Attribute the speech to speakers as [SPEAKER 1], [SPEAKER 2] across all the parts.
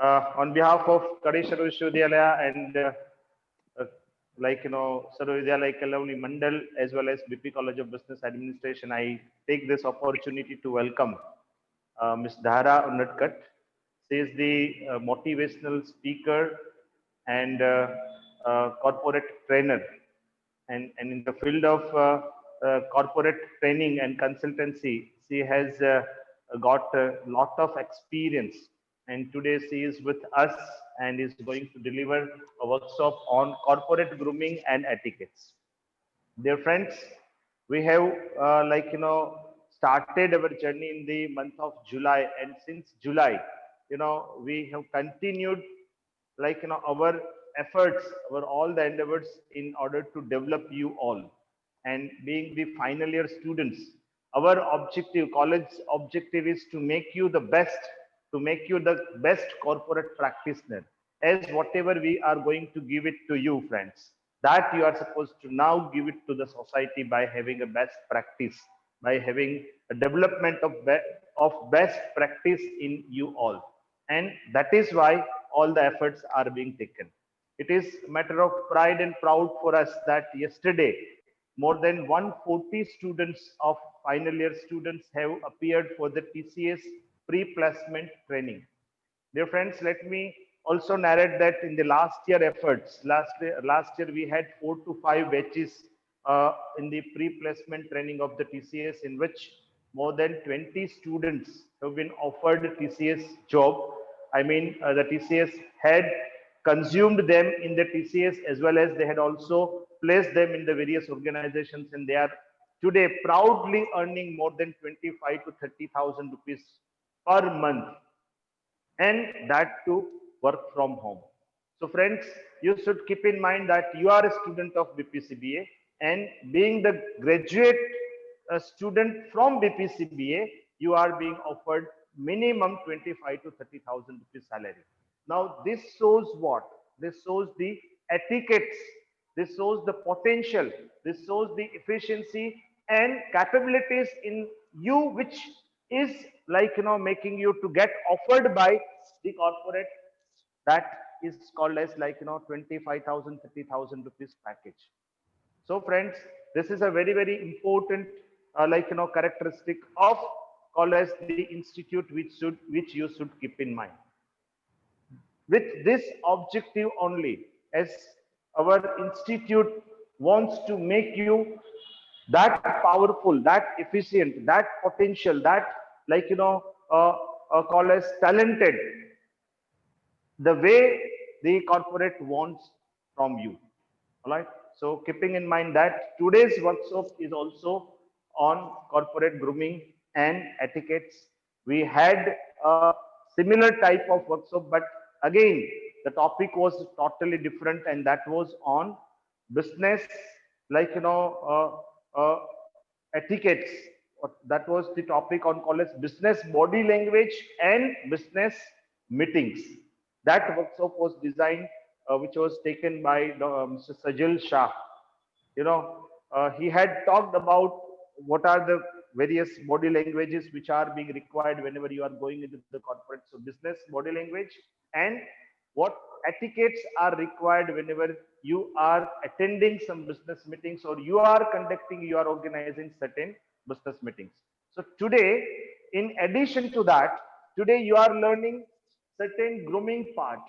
[SPEAKER 1] On behalf of Kadeshwar Vishwavidyalaya and uh, Sarva Vidyalaya Kalavani Mandal as well as BP College of Business Administration, I take this opportunity to welcome Ms. Dhara Unadkat. She is the motivational speaker and corporate trainer. And in the field of corporate training and consultancy, she has got a lot of experience. And today she is with us and is going to deliver a workshop on corporate grooming and etiquettes. Dear friends, we have started our journey in the month of July, and since July, we have continued our efforts, our all the endeavors in order to develop you all. And being the final year students, our objective, college objective, is to make you the best, to make you the best corporate practitioner, as whatever we are going to give it to you, friends, that you are supposed to now give it to the society by having a best practice, by having a development of best practice in you all. And that is why all the efforts are being taken. It is a matter of pride and proud for us that yesterday more than 140 students of final year students have appeared for the TCS pre-placement training. Dear friends, let me also narrate that in the last year efforts, last year we had 4 to 5 batches in the pre-placement training of the TCS, in which more than 20 students have been offered TCS job. I mean, the TCS had consumed them in the TCS, as well as they had also placed them in the various organizations, and they are today proudly earning more than 25 to 30,000 rupees per month, and that to work from home. So friends, you should keep in mind that you are a student of BPCBA, and being the graduate student from BPCBA, you are being offered minimum 25 to 30,000 rupees salary. Now this shows what? This shows the etiquettes, this shows the potential, this shows the efficiency and capabilities in you, which is making you to get offered by the corporate, that is called as 25,000, 30,000 rupees package. So friends, this is a very, very important characteristic of called as the institute, which you should keep in mind. With this objective only, as our institute wants to make you that powerful, that efficient, that potential, that called as talented, the way the corporate wants from you. All right. So keeping in mind that today's workshop is also on corporate grooming and etiquettes, we had a similar type of workshop, but again the topic was totally different, and that was on business, like etiquettes. That was the topic on college business body language and business meetings. That workshop was designed, which was taken by Mr. Sajil Shah. He had talked about what are the various body languages which are being required whenever you are going into the corporate. So business body language, and what etiquettes are required whenever you are attending some business meetings, or you are conducting, you are organizing certain business meetings. So today, in addition to that, today you are learning certain grooming part,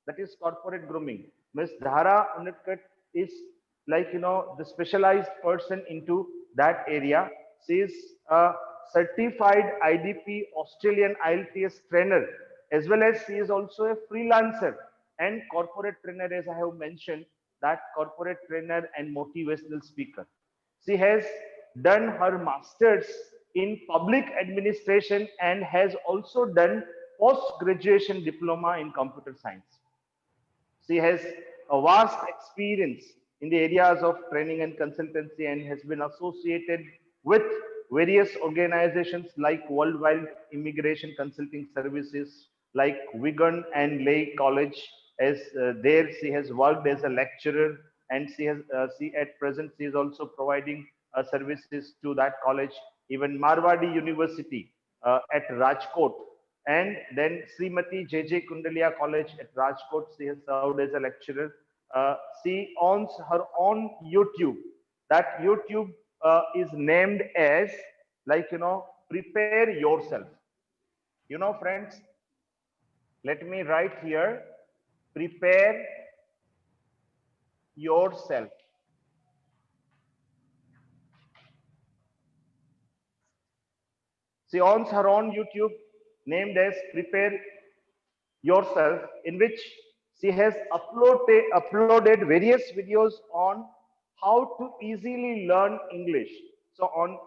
[SPEAKER 1] that is corporate grooming. Ms. Dhara Unadkat is the specialized person into that area. She is a certified IDP Australian IELTS trainer, as well as she is also a freelancer and corporate trainer, as I have mentioned, that corporate trainer and motivational speaker. She has done her master's in public administration and has also done post graduation diploma in computer science. She has a vast experience in the areas of training and consultancy, and has been associated with various organizations like Worldwide Immigration Consulting Services, like Wigan and Leigh College. As there, she has worked as a lecturer, and she at present she is also providing services to that college. Even Marwadi University at Rajkot, And then Srimati J.J. Kundalia College at Rajkot, she has served as a lecturer. She owns her own YouTube. That YouTube is named as, like, prepare yourself. Friends, let me write here, prepare yourself. She owns her own YouTube named as Prepare Yourself, in which she has uploaded various videos on how to easily learn English. So on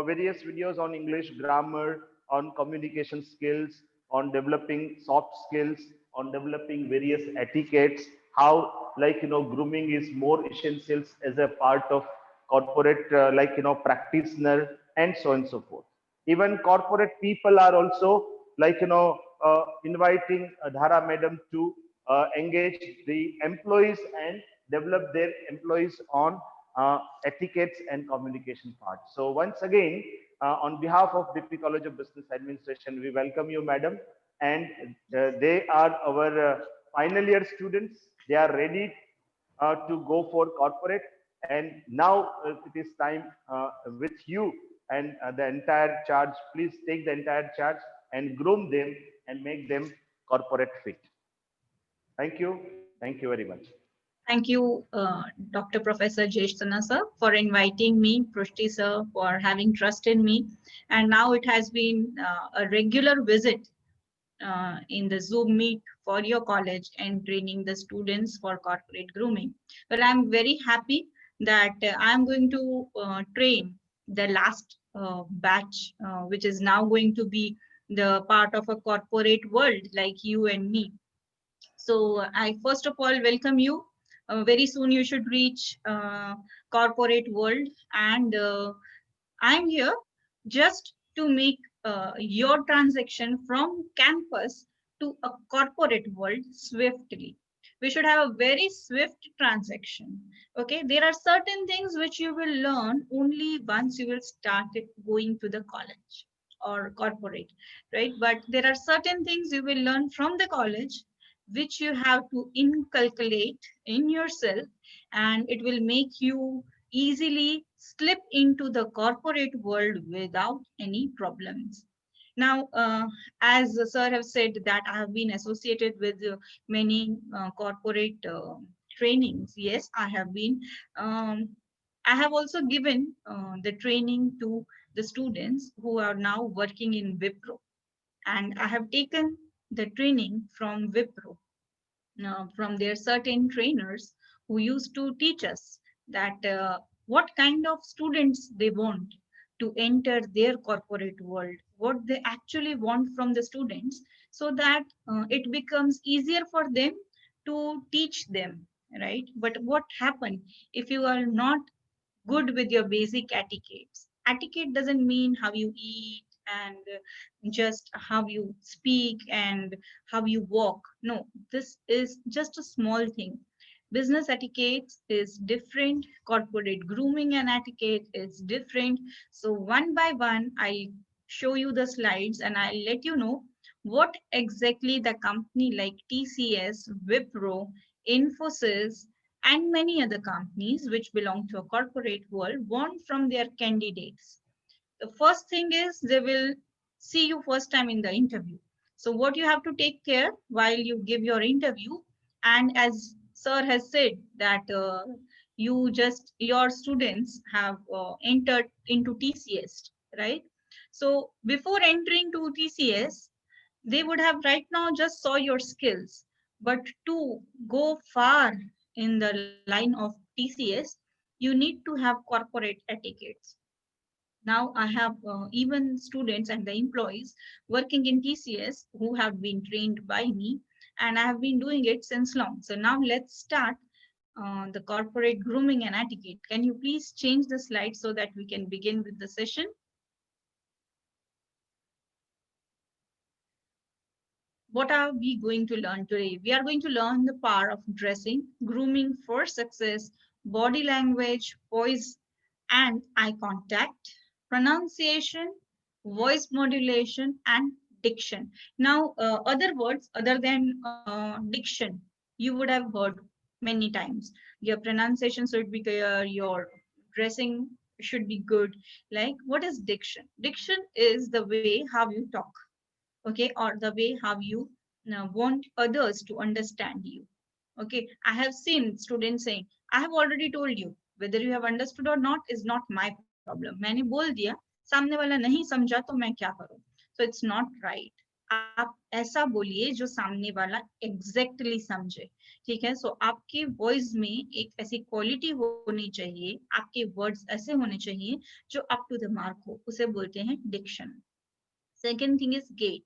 [SPEAKER 1] various videos on English grammar, on communication skills, on developing soft skills, on developing various etiquettes, how, like, grooming is more essentials as a part of corporate, like, practitioner, and so on and so forth. Even corporate people are also, like, inviting Dhara madam to engage the employees and develop their employees on etiquettes and communication part. So once again, on behalf of BP College of Business Administration, we welcome you, madam. And they are our final year students. They are ready to go for corporate. And now it is time with you and the entire charge. Please take the entire charge and groom them and make them corporate fit. Thank you. Thank you very much.
[SPEAKER 2] Thank you, Dr. Professor Jeshtana sir, for inviting me, Prushti sir, for having trust in me. And now it has been a regular visit in the Zoom meet for your college and training the students for corporate grooming. Well, I'm very happy that I'm going to train the last batch, which is now going to be the part of a corporate world like you and me. So I first of all welcome you. Very soon you should reach corporate world, and I'm here just to make your transaction from campus to a corporate world swiftly. We should have a very swift transaction. Okay, there are certain things which you will learn only once you will start going to the college or corporate, right? But there are certain things you will learn from the college which you have to inculcate in yourself, and it will make you easily slip into the corporate world without any problems. Now, as sir have said that I have been associated with many corporate trainings. Yes, I have been. I have also given the training to the students who are now working in Wipro, and I have taken the training from Wipro, from their certain trainers who used to teach us that what kind of students they want to enter their corporate world, what they actually want from the students, so that it becomes easier for them to teach them, right? But what happens if you are not good with your basic etiquettes? Etiquette doesn't mean how you eat and just how you speak and how you walk. No, this is just a small thing. Business etiquette is different, corporate grooming and etiquette is different. So, one by one, I'll show you the slides and I'll let you know what exactly the company like TCS, Wipro, Infosys, and many other companies which belong to a corporate world want from their candidates. The first thing is they will see you first time in the interview. So what you have to take care while you give your interview, and as sir has said that your students have entered into TCS, right? So before entering to TCS, they would have right now just saw your skills, but to go far in the line of TCS, you need to have corporate etiquettes. Now I have even students and the employees working in TCS who have been trained by me, and I have been doing it since long. So now let's start the corporate grooming and etiquette. Can you please change the slide so that we can begin with the session? What are we going to learn today? We are going to learn the power of dressing, grooming for success, body language, voice and eye contact, pronunciation, voice modulation, and diction. Now, other words other than diction, you would have heard many times. Your pronunciation should be clear, your dressing should be good. Like, what is diction? Diction is the way how you talk, okay, or the way how you want others to understand you. Okay, I have seen students saying, I have already told you, whether you have understood or not is not my problem. मैंने बोल दिया, सामने वाला नहीं समझा तो मैं क्या करूं? So it's not right. आप ऐसा बोलिए जो सामने वाला एग्जैक्टली समझे, ठीक है? सो आपकी वॉइस में एक ऐसी क्वालिटी होनी चाहिए, आपके वर्ड्स ऐसे होने चाहिए जो अप टू द मार्क हो, उसे बोलते हैं diction. Second thing is gait.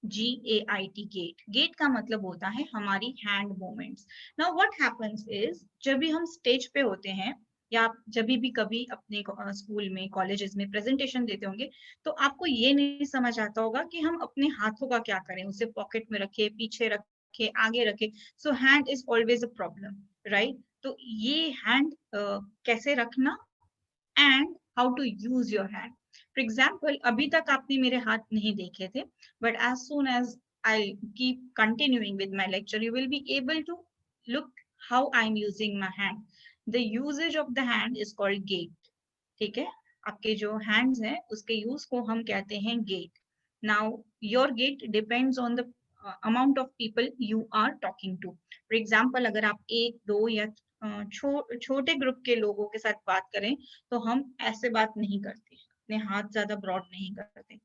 [SPEAKER 2] GAIT, gait. Gait का मतलब होता है हमारी hand movements. Now what happens is, जब भी हम स्टेज पे होते हैं या आप जब भी कभी अपने स्कूल में, कॉलेजेस में प्रेजेंटेशन देते होंगे, तो आपको ये नहीं समझ आता होगा कि हम अपने हाथों का क्या करें, उसे पॉकेट में रखे, पीछे रखे, आगे रखे. सो hand is always a problem, right? तो ये हैंड कैसे रखना and how to use your hand. For example, अभी तक आपने मेरे हाथ नहीं देखे थे, but as soon as I keep continuing with my lecture, you will be able to look how I'm using my hand. The usage of the hand is called gait. ठीक है? आपके जो hands हैं, उसके use को हम कहते हैं gait. Now, your gait depends on the amount of people you are talking to. For example, अगर आप एक, दो या छोटे ग्रुप के लोगों के साथ बात करें, तो हम ऐसे बात नहीं करते, अपने हाथ ज्यादा ब्रॉड नहीं करते.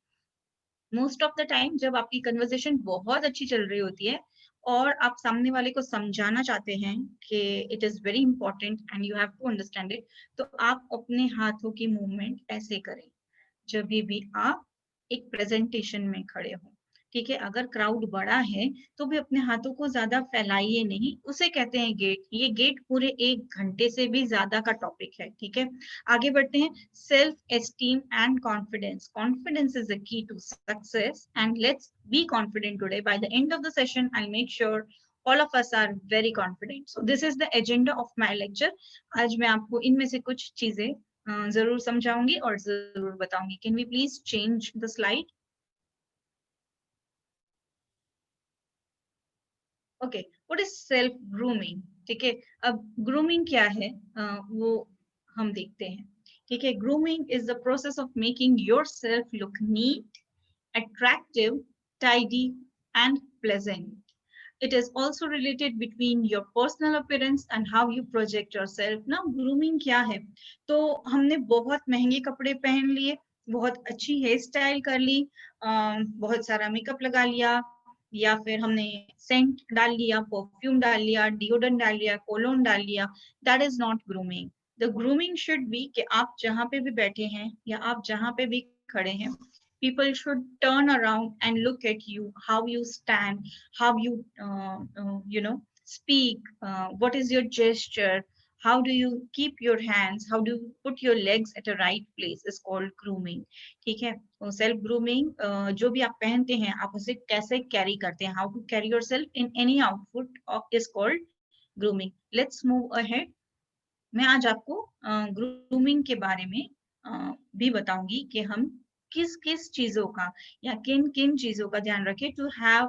[SPEAKER 2] मोस्ट ऑफ द टाइम जब आपकी कन्वर्सेशन बहुत अच्छी चल रही होती है और आप सामने वाले को समझाना चाहते हैं कि it is very important and you have to understand it, तो आप अपने हाथों की मूवमेंट ऐसे करें जब भी आप एक प्रेजेंटेशन में खड़े हो. ठीक है? अगर क्राउड बड़ा है तो भी अपने हाथों को ज्यादा फैलाइए नहीं, उसे कहते हैं गेट. ये गेट पूरे 1 घंटे से भी ज्यादा का टॉपिक है. ठीक है? आगे बढ़ते हैं. Self esteem and confidence. Confidence is the key to success and let's be confident today. By the end of the session I make sure all of us are very confident. So this is the agenda of my lecture. आज मैं आपको इनमें से कुछ चीजें जरूर समझाऊंगी और जरूर बताऊंगी. Can we please change the slide? Okay, what is self grooming? ठीक है, अब grooming क्या है वो हम देखते हैं. ठीक है, grooming is the process of making yourself look neat, attractive, tidy and pleasant. It is also related between your personal appearance and how you project yourself. Now, grooming क्या है? तो हमने बहुत महंगे कपड़े पहन लिए, बहुत अच्छी हेयर स्टाइल कर ली, बहुत सारा मेकअप लगा लिया, या फिर हमने सेंट डाल लिया, परफ्यूम डाल लिया, डिओड्रेंट डाल लिया, कोलोन डाल लिया. That is not grooming. The grooming should be कि आप जहां पे भी बैठे हैं या आप जहां पे भी खड़े हैं, people should turn around and look at you, how you stand, how you speak, what is your gesture, how do you keep your hands, how do you put your legs at a right place is called grooming. ठीक है? तो self grooming, जो भी आप पहनते हैं आप उसे कैसे कैरी करते हैं, how to carry yourself in any outfit is called grooming. Let's move ahead. मैं आज आपको ग्रूमिंग के बारे में भी बताऊंगी कि हम किस किस चीजों का या किन किन चीजों का ध्यान रखें to have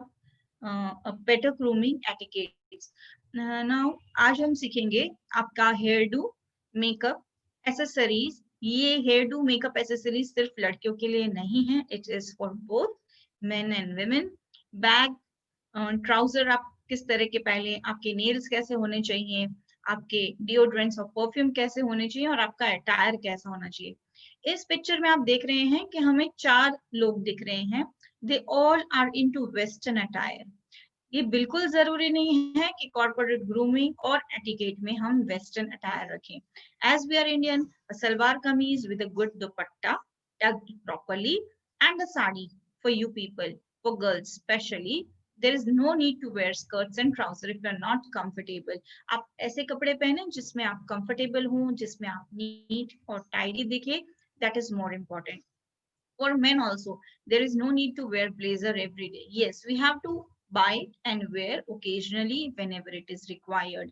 [SPEAKER 2] a better grooming etiquettes. Now आज हम सीखेंगे आपका हेयर डू, मेकअप, एसेसरीज. ये हेयर डू, मेकअप, एसेसरीज सिर्फ लड़कियों के लिए नहीं है, it is for both men and women. Bag, trouser आप किस तरह के पहले, आपके नेल्स कैसे होने चाहिए, आपके डिओड्रेंट्स और परफ्यूम कैसे होने चाहिए और आपका अटायर कैसा होना चाहिए. इस पिक्चर में आप देख रहे हैं कि हमें 4 लोग दिख रहे हैं. They all are into western attire. ये बिल्कुल जरूरी नहीं है कि कॉर्पोरेट ग्रूमिंग और एटिकेट में हम वेस्टर्न अटायर रखें. As we are Indian, salwar kameez with a good dupatta tucked properly and a sari for you people, for girls especially. There is no need to wear skirts and trousers if you are not comfortable. आप ऐसे कपड़े पहने जिसमें आप comfortable हो, जिसमें आप NEET और टाइडी दिखे. That is more important. For men also, there is no need to wear blazer every day. Yes, we have to buy and wear occasionally whenever it is required.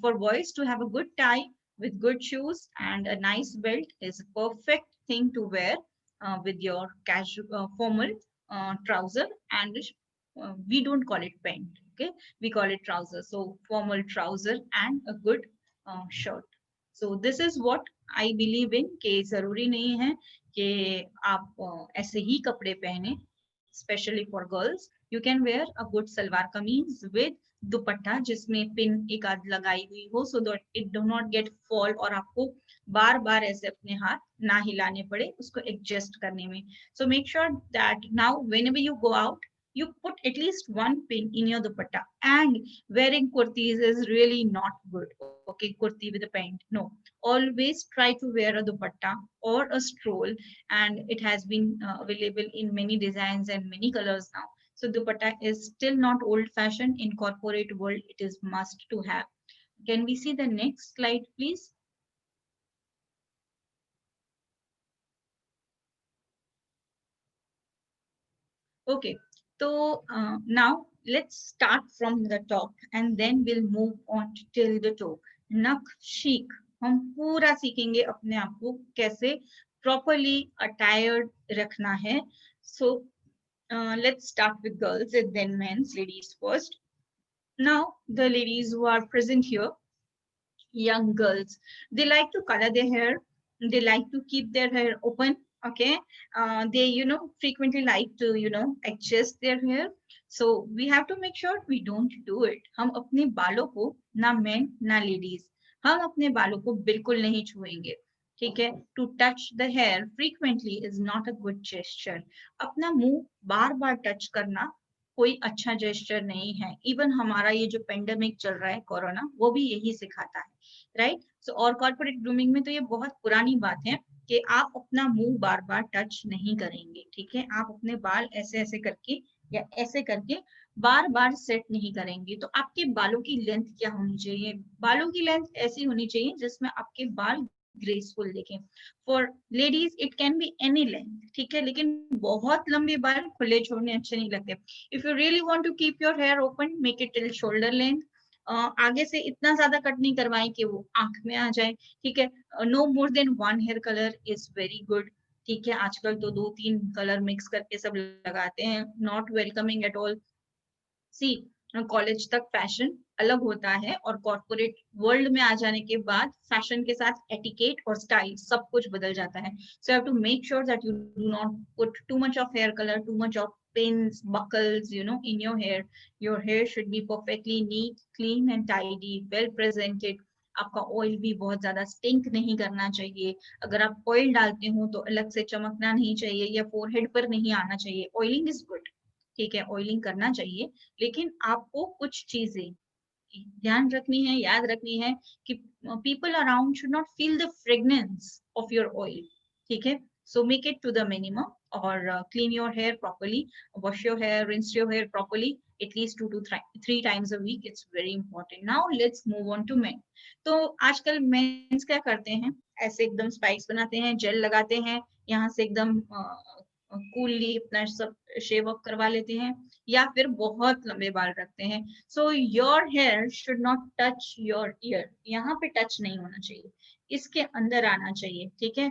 [SPEAKER 2] For boys, to have a good tie with good shoes and a nice belt is a perfect thing to wear with your casual formal trouser, and we don't call it pant, okay, we call it trouser. So formal trouser and a good shirt. So this is what I believe in, कि जरूरी नहीं है कि आप ऐसे ही कपड़े पहने. Especially for girls, you can wear a good salwar kameez with दुपट्टा जिसमें पिन एक आध लगाई हुई हो, so that it do not get fall और आपको बार बार ऐसे अपने हाथ ना हिलाने पड़े उसको एडजस्ट करने में. So make sure that now whenever you go out, you put at least one pin in your dupatta. And wearing kurtis is really not good, okay, kurti with a pant, no. Always try to wear a dupatta or a stroll, and it has been available in many designs and many colors now. So dupatta is still not old fashioned. In corporate world, it is must to have. Can we see the next slide, please? Okay, so now let's start from the top and then we'll move on till the toe. नखशीक हम पूरा सीखेंगे अपने आप को कैसे properly attired रखना है. So let's start with girls and then men's, ladies first. Now the ladies who are present here, young girls, they like to color their hair, they like to keep their hair open, okay. They frequently like to adjust their hair. So we have to make sure we don't do it. हम अपने बालों को, ना men ना ladies, हम अपने बालों को बिल्कुल नहीं छुएंगे, ठीक है. To touch the hair frequently is not a good gesture. अपना मुंह बार बार टच करना कोई अच्छा जेस्चर नहीं है. इवन हमारा ये जो पेंडेमिक चल रहा है कोरोना, वो भी यही सिखाता है, राइट. सो और कॉर्पोरेट ग्रूमिंग में तो ये बहुत पुरानी बात है कि आप अपना मुंह बार बार टच नहीं करेंगे, ठीक है. आप अपने बाल ऐसे ऐसे करके या ऐसे करके बार बार सेट नहीं करेंगे. तो आपके बालों की लेंथ क्या होनी चाहिए? बालों की लेंथ ऐसी होनी चाहिए जिसमें आपके बाल ग्रेसफुल दिखें. For ladies it can be any length, ठीक है, लेकिन बहुत लंबे बाल खुले छोड़ने अच्छे नहीं लगते. If you really want to keep your hair open, make it till shoulder length. आगे से इतना ज्यादा कट नहीं करवाएं कि वो आंख में आ जाए, ठीक है. No more than one hair colour is very good, ठीक है. आजकल तो 2-3 कलर मिक्स करके सब लगाते हैं, not welcoming at all. See college तक फैशन अलग होता है और कॉर्पोरेट वर्ल्ड में आ जाने के बाद फैशन के साथ एटिकेट और स्टाइल सब कुछ बदल जाता है. So have to make sure that you do not put too much of hair colour, too much of pins, buckles, in your hair. Your hair should be perfectly neat, clean and tidy, well presented. आपका oil भी बहुत ज्यादा stink नहीं करना चाहिए. अगर आप oil डालते हो तो अलग से चमकना नहीं चाहिए या फोरहेड पर नहीं आना चाहिए. ऑयलिंग इज गुड, ठीक है, ऑयलिंग करना चाहिए, लेकिन आपको कुछ चीजें ध्यान रखनी है, याद रखनी है कि people around should not feel the fragrance of your oil, ठीक है. So make it to the minimum or clean your hair properly, wash your hair, rinse your hair properly at least 2 to 3 times a week. It's very important. Now let's move on to men. तो आजकल mains क्या करते हैं, ऐसे एकदम spikes बनाते हैं, jail लगाते हैं, यहाँ से एकदम कूलली अपना सब शेव अप करवा लेते हैं, या फिर बहुत लंबे बाल रखते हैं. So your hair should not touch your ear. यहाँ पे टच नहीं होना चाहिए, इसके अंदर आना चाहिए, ठीक है.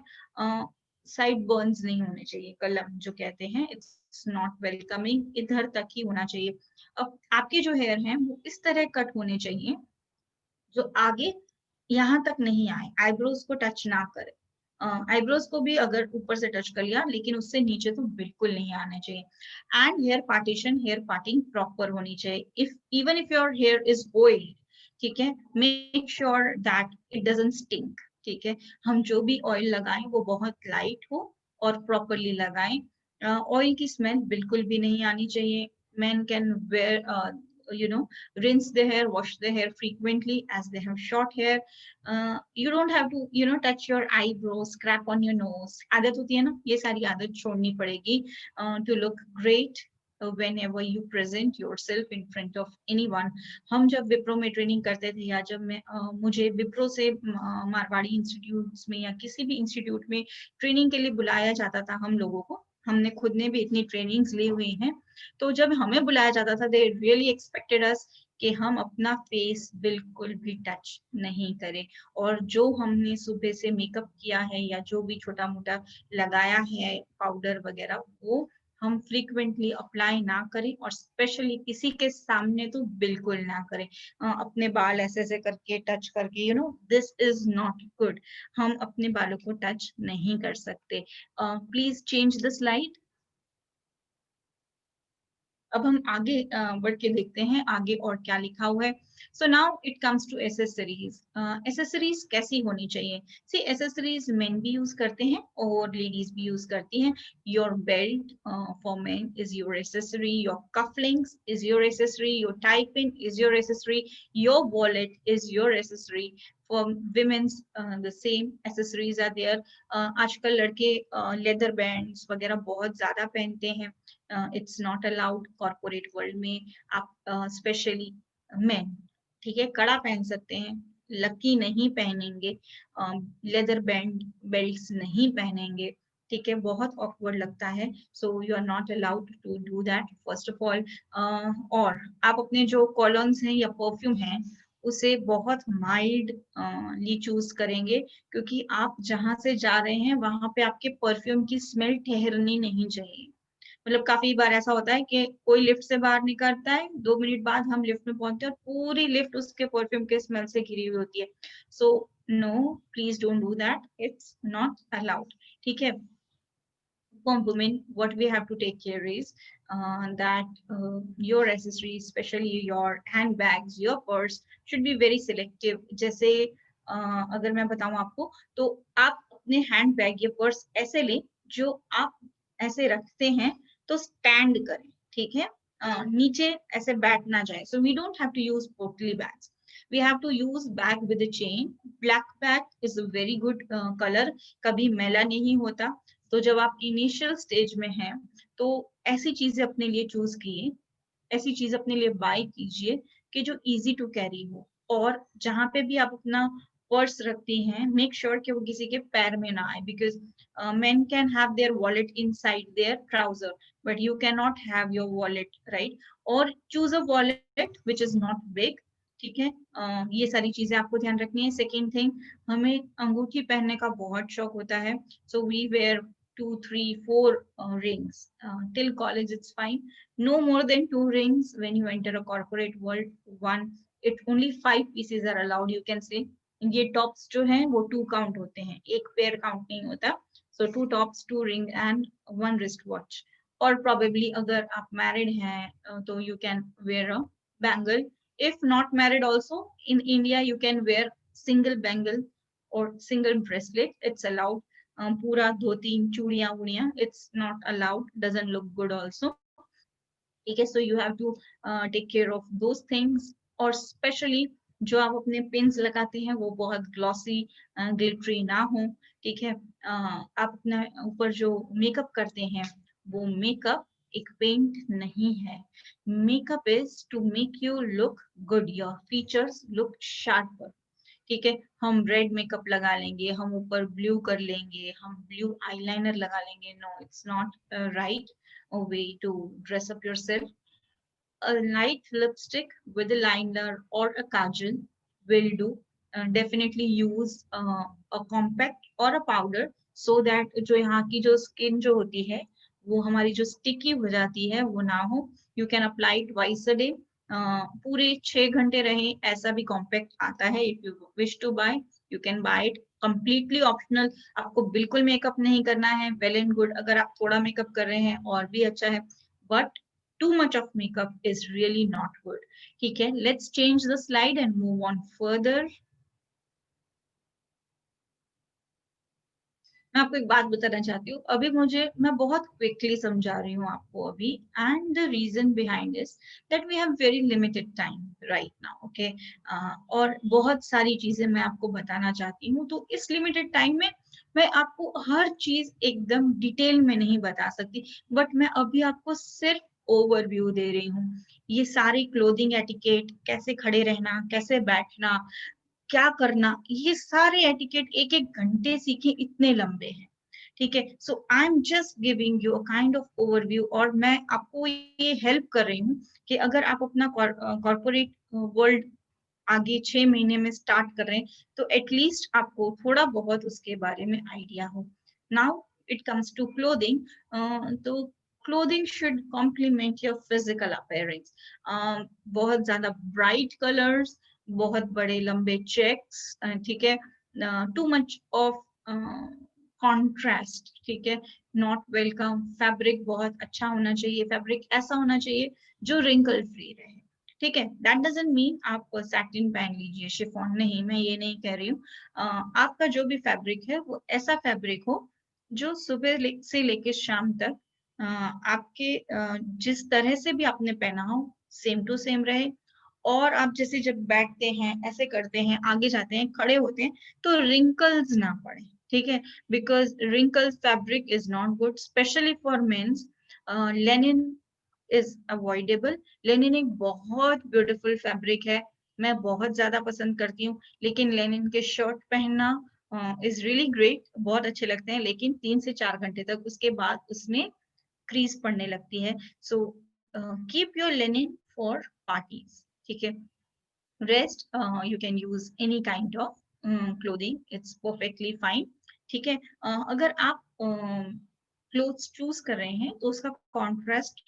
[SPEAKER 2] साइड बर्न्स नहीं होने चाहिए, कलम जो कहते हैं, इट्स नॉट वेलकमिंग. इधर तक ही होना चाहिए. अब आपके जो हेयर हैं वो इस तरह कट होने चाहिए जो आगे यहाँ तक नहीं आए, आईब्रोज को टच ना करे. आईब्रोज को भी अगर ऊपर से टच कर लिया, लेकिन उससे नीचे तो बिल्कुल नहीं आने चाहिए. And hair partition, hair parting proper होनी चाहिए. If even if your hair is oil, ठीक है, make sure that it doesn't stink, ठीक है. हम जो भी ऑयल लगाएं वो बहुत लाइट हो और प्रॉपरली लगाएं. ऑयल की स्मेल बिल्कुल भी नहीं आनी चाहिए. Men can wear rinse their hair, wash their hair frequently as they have short hair. You don't have to touch your eyebrows, scrap on your nose. आदत होती है ना, ये सारी आदत छोड़नी पड़ेगी to look great whenever you present yourself in front of anyone. हम जब विप्रो में ट्रेनिंग करते थे, या जब मैं मुझे विप्रो से मारवाड़ी इंस्टीट्यूट में या किसी भी इंस्टीट्यूट में ट्रेनिंग के लिए बुलाया जाता था, हम लोगों को, हमने खुद ने भी इतनी ट्रेनिंग्स ली हुई हैं, तो जब हमें बुलाया जाता था, दे रियली एक्सपेक्टेड अस कि हम अपना फेस बिल्कुल भी टच नहीं करें. और जो हमने सुबह से मेकअप किया है या जो भी छोटा मोटा लगाया है पाउडर वगैरह, वो हम फ्रीक्वेंटली अप्लाई ना करें, और स्पेशली किसी के सामने तो बिल्कुल ना करें। अपने बाल ऐसे ऐसे करके टच करके, दिस इज नॉट गुड। हम अपने बालों को टच नहीं कर सकते। Please change the slide. अब हम आगे बढ़ के देखते हैं आगे और क्या लिखा हुआ है। So now it comes to accessories. Accessories कैसी होनी चाहिए? सी, एसेसरीज मेन भी यूज करते हैं और लेडीज भी यूज करती हैं। Your belt for men is your accessory, your cufflinks is your accessory, your tie pin is your accessory, your wallet is your accessory. For women's, the same accessories are there. आजकल लड़के leather bands वगैरह बहुत ज्यादा पहनते हैं। It's not allowed corporate world में। आप specially main, ठीक है, कड़ा पहन सकते हैं, लकी नहीं पहनेंगे, लेदर बैंड बेल्ट्स नहीं पहनेंगे, ठीक है, बहुत ऑकवर्ड लगता है। So you are not allowed to do that first of all. और आप अपने जो कॉलोन्स हैं या परफ्यूम हैं उसे बहुत माइल्ड ली चूज करेंगे, क्योंकि आप जहां से जा रहे हैं वहां पे आपके परफ्यूम की स्मेल ठहरनी नहीं चाहिए। मतलब काफी बार ऐसा होता है कि कोई लिफ्ट से बाहर निकलता है, 2 मिनट बाद हम लिफ्ट में पहुंचते हैं और पूरी लिफ्ट उसके परफ्यूम के स्मेल से घिरी हुई होती है। So no, please don't do that, it's not allowed, ठीक है। For women, what we have to take care is that your accessories, especially your handbags, your purse, should be very selective. जैसे अगर मैं बताऊं आपको, तो आप अपने हैंड बैग या पर्स ऐसे लें जो आप ऐसे रखते हैं तो स्टैंड करें, ठीक है, नीचे ऐसे बैठ ना जाए। So we don't have to use potli bags, we have to use bag with a chain. Black bag is a very good color, कभी मैला नहीं होता। तो जब आप इनिशियल स्टेज में हैं तो ऐसी चीजें अपने लिए चूज कीजिए, ऐसी चीज अपने लिए बाय कीजिए कि जो इजी टू कैरी हो। और जहां पे भी आप अपना पर्स रखती हैं, मेक श्योर कि वो किसी के पैर में ना आए, because men can have their wallet inside their trouser, but you cannot have your wallet, right? और choose a wallet which is not big, ठीक है। ये सारी चीजें आपको ध्यान रखनी है। सेकेंड थिंग, हमें अंगूठी पहनने का बहुत शौक होता है, so we where 2, 3, 4 rings. Till college, it's fine. No more than 2 rings when you enter a corporate world. One, it only 5 pieces are allowed, you can say. ये टॉप्स जो हैं वो 2 काउंट होते हैं, एक पेयर काउंट नहीं होता। सो 2 tops, 2 ring and 1 wrist watch. और प्रोबेबली अगर आप मैरिड हैं तो you can wear a bangle. If not married also, in India you can wear single bangle or single bracelet, it's allowed. पूरा धोती चूड़ियां वुड़ियां, it's not allowed, doesn't look good also, ठीक है। So you have to take care of those things. और specially जो आप अपने pins लगाते हैं वो बहुत ग्लॉसी ग्लिटरी ना हो, ठीक है। आप अपने ऊपर जो मेकअप करते हैं वो मेकअप एक पेंट नहीं है। Makeup is to make you look good, your features look sharper, ठीक है। हम रेड मेकअप लगा लेंगे, हम ऊपर ब्लू कर लेंगे, हम ब्लू आईलाइनर लगा लेंगे, no, it's not right way to dress up yourself. A light lipstick with a liner or a kajal will do. Definitely use a compact or a powder so that जो यहाँ की जो skin जो होती है वो हमारी जो sticky हो जाती है वो ना हो। You can apply twice a day. पूरे 6 घंटे रहे ऐसा भी कॉम्पैक्ट आता है। If you wish to buy, you can buy it, completely optional. आपको बिल्कुल मेकअप नहीं करना है, वेल एंड गुड। अगर आप थोड़ा मेकअप कर रहे हैं और भी अच्छा है, but too much of makeup is really not good, ठीक है। Let's change the slide and move on further. मैं आपको एक बात बताना चाहती हूँ, अभी मैं बहुत क्विकली समझा रही हूँ आपको अभी, and the reason behind this that we have very limited time right now, okay. और बहुत सारी चीजें मैं आपको बताना चाहती हूँ, तो इस लिमिटेड टाइम में मैं आपको हर चीज एकदम डिटेल में नहीं बता सकती, बट मैं अभी आपको सिर्फ ओवरव्यू दे रही हूँ। ये सारी क्लोथिंग एटिकेट, कैसे खड़े रहना, कैसे बैठना, क्या करना, ये सारे एटिकेट एक एक घंटे सीखे इतने लंबे हैं, ठीक है। So I am just giving you a kind of overview, और मैं आपको ये हेल्प कर रही हूँ कि अगर आप अपना कॉर्पोरेट वर्ल्ड आगे 6 महीने में स्टार्ट कर रहे हैं तो एटलीस्ट आपको थोड़ा बहुत उसके बारे में आइडिया हो। Now it comes to clothing. तो clothing should complement your physical appearance. बहुत ज्यादा ब्राइट कलर्स, बहुत बड़े लंबे चेक्स, ठीक है, टू मच ऑफ कॉन्ट्रास्ट, ठीक है, नॉट वेलकम। फैब्रिक बहुत अच्छा होना चाहिए, फैब्रिक ऐसा होना चाहिए जो रिंकल फ्री रहे, ठीक है। दैट डजंट मीन आप सैटिन पहन लीजिए, शिफॉन नहीं, मैं ये नहीं कह रही हूँ। आपका जो भी फैब्रिक है वो ऐसा फैब्रिक हो जो सुबह से लेकर शाम तक आपके जिस तरह से भी आपने पहना हो सेम टू सेम रहे। और आप जैसे जब बैठते हैं, ऐसे करते हैं, आगे जाते हैं, खड़े होते हैं, तो रिंकल्स ना पड़े, ठीक है, because wrinkle fabric is not good, specially for mens. Linen is avoidable. Linen एक बहुत ब्यूटीफुल फैब्रिक है, मैं बहुत ज्यादा पसंद करती हूँ, लेकिन लेनिन के शर्ट पहनना इज रियली ग्रेट, बहुत अच्छे लगते हैं, लेकिन 3 से 4 घंटे तक उसके बाद उसमें क्रीज पड़ने लगती है। So keep your Lenin for parties, ठीक है। Rest you can use any kind of clothing, it's perfectly fine, ठीक है। अगर आप क्लोथ्स चूज कर रहे हैं तो उसका कॉन्ट्रास्ट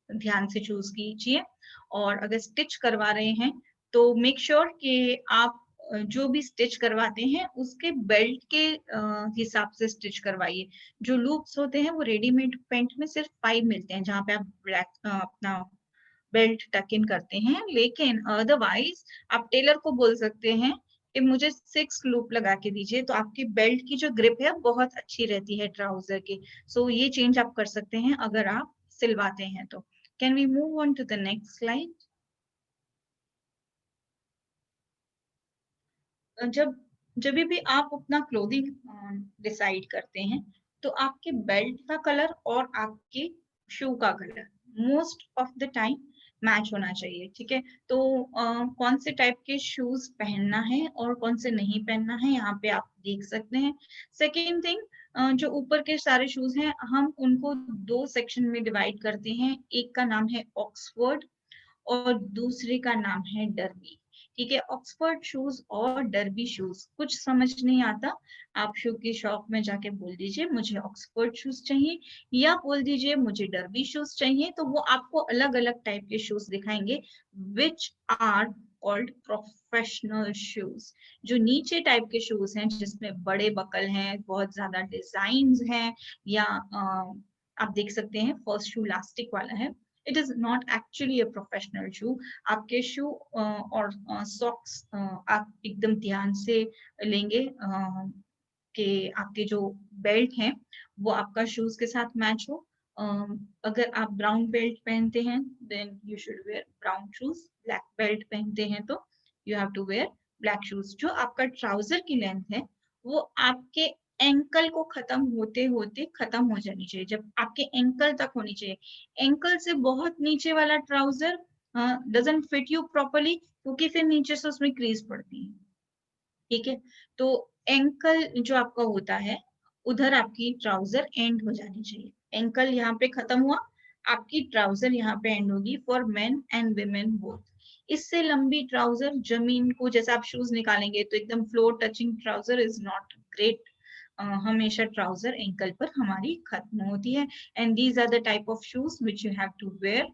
[SPEAKER 2] ध्यान से चूज कीजिए। और अगर स्टिच करवा रहे हैं तो मेक श्योर कि आप जो भी स्टिच करवाते हैं उसके बेल्ट के हिसाब से स्टिच करवाइए। जो लूप्स होते हैं वो रेडीमेड पैंट में सिर्फ 5 मिलते हैं, जहाँ पे आप ब्लैक अपना बेल्ट टक इन करते हैं, लेकिन अदरवाइज आप टेलर को बोल सकते हैं कि मुझे 6 लूप लगा के दीजिए, तो आपकी बेल्ट की जो ग्रिप है बहुत अच्छी रहती है ट्राउजर की। सो ये चेंज आप कर सकते हैं अगर आप सिलवाते हैं तो। Can we move on to the next slide. जब जब भी आप अपना क्लोथिंग डिसाइड करते हैं तो आपके बेल्ट का कलर और आपके शू का colour most of the time match होना चाहिए, ठीक है। तो कौन से टाइप के शूज पहनना है और कौन से नहीं पहनना है यहाँ पे आप देख सकते हैं। सेकेंड थिंग, जो ऊपर के सारे शूज हैं हम उनको 2 सेक्शन में डिवाइड करते हैं, एक का नाम है ऑक्सफोर्ड और दूसरे का नाम है डर्बी, ठीक है। ऑक्सफोर्ड शूज और डर्बी शूज कुछ समझ नहीं आता, आप शू की शॉप में जाके बोल दीजिए मुझे ऑक्सफोर्ड शूज चाहिए या बोल दीजिए मुझे डर्बी शूज चाहिए, तो वो आपको अलग अलग टाइप के शूज दिखाएंगे which are called professional shoes. जो नीचे टाइप के शूज हैं जिसमें बड़े बकल हैं, बहुत ज्यादा डिजाइन हैं, या आप देख सकते हैं फर्स्ट शू लास्टिक वाला है, it is not actually a professional shoe. आपके शू और सॉक्स आप एकदम ध्यान से लेंगे कि आपके जो बेल्ट हैं वो आपका शूज के साथ मैच हो। अगर आप ब्राउन बेल्ट पहनते हैं then you should wear brown shoes, black belt पहनते हैं तो you have to wear black shoes. जो आपका ट्राउजर की लेंथ है वो आपके एंकल को खत्म होते होते खत्म हो जानी चाहिए, जब आपके एंकल तक होनी चाहिए। एंकल से बहुत नीचे वाला trouser doesn't fit you properly, क्योंकि फिर नीचे से उसमें क्रीज पड़ती है, ठीक है। तो एंकल जो आपका होता है उधर आपकी ट्राउजर एंड हो जानी चाहिए। एंकल यहाँ पे खत्म हुआ, आपकी ट्राउजर यहाँ पे एंड होगी for main and women both. इससे लंबी ट्राउजर जमीन को जैसे आप शूज निकालेंगे तो एकदम floor touching trouser is not great. हमेशा ट्राउजर एंकल पर हमारी खत्म होती है। And these are the type of shoes which you have to wear.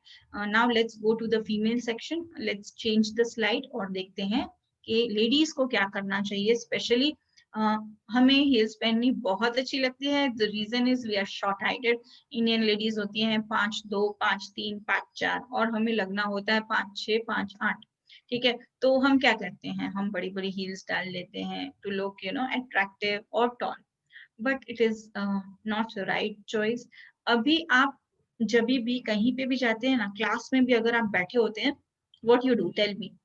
[SPEAKER 2] Now let's go to the female section, let's change the slide और देखते हैं कि लेडीज को क्या करना चाहिए। स्पेशली हमें हील्स पहननी बहुत अच्छी लगती है, the reason is we are short heighted. Indian ladies होती हैं 5'2", 5'3", 5'4", और हमें लगना होता है 5'6", 5'8", ठीक है। तो हम क्या करते हैं, हम बड़ी बड़ी हील्स डाल लेते हैं टू लुक अट्रैक्टिव और tall, but it is not the right choice. अभी आप जब भी कहीं पे भी जाते हैं ना, क्लास में भी अगर आप बैठे होते हैं, what you do tell me.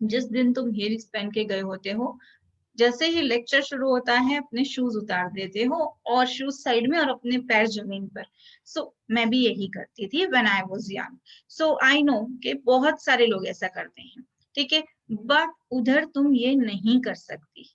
[SPEAKER 2] जिस दिन तुम हील्स पहन के गए होते हो, जैसे ही लेक्चर शुरू होता है अपने शूज उतार देते हो और शूज साइड में और अपने पैर जमीन पर। सो मैं भी यही करती थी when I was young. So I know कि बहुत सारे लोग ऐसा करते हैं, ठीक है, बट उधर तुम ये नहीं कर सकती,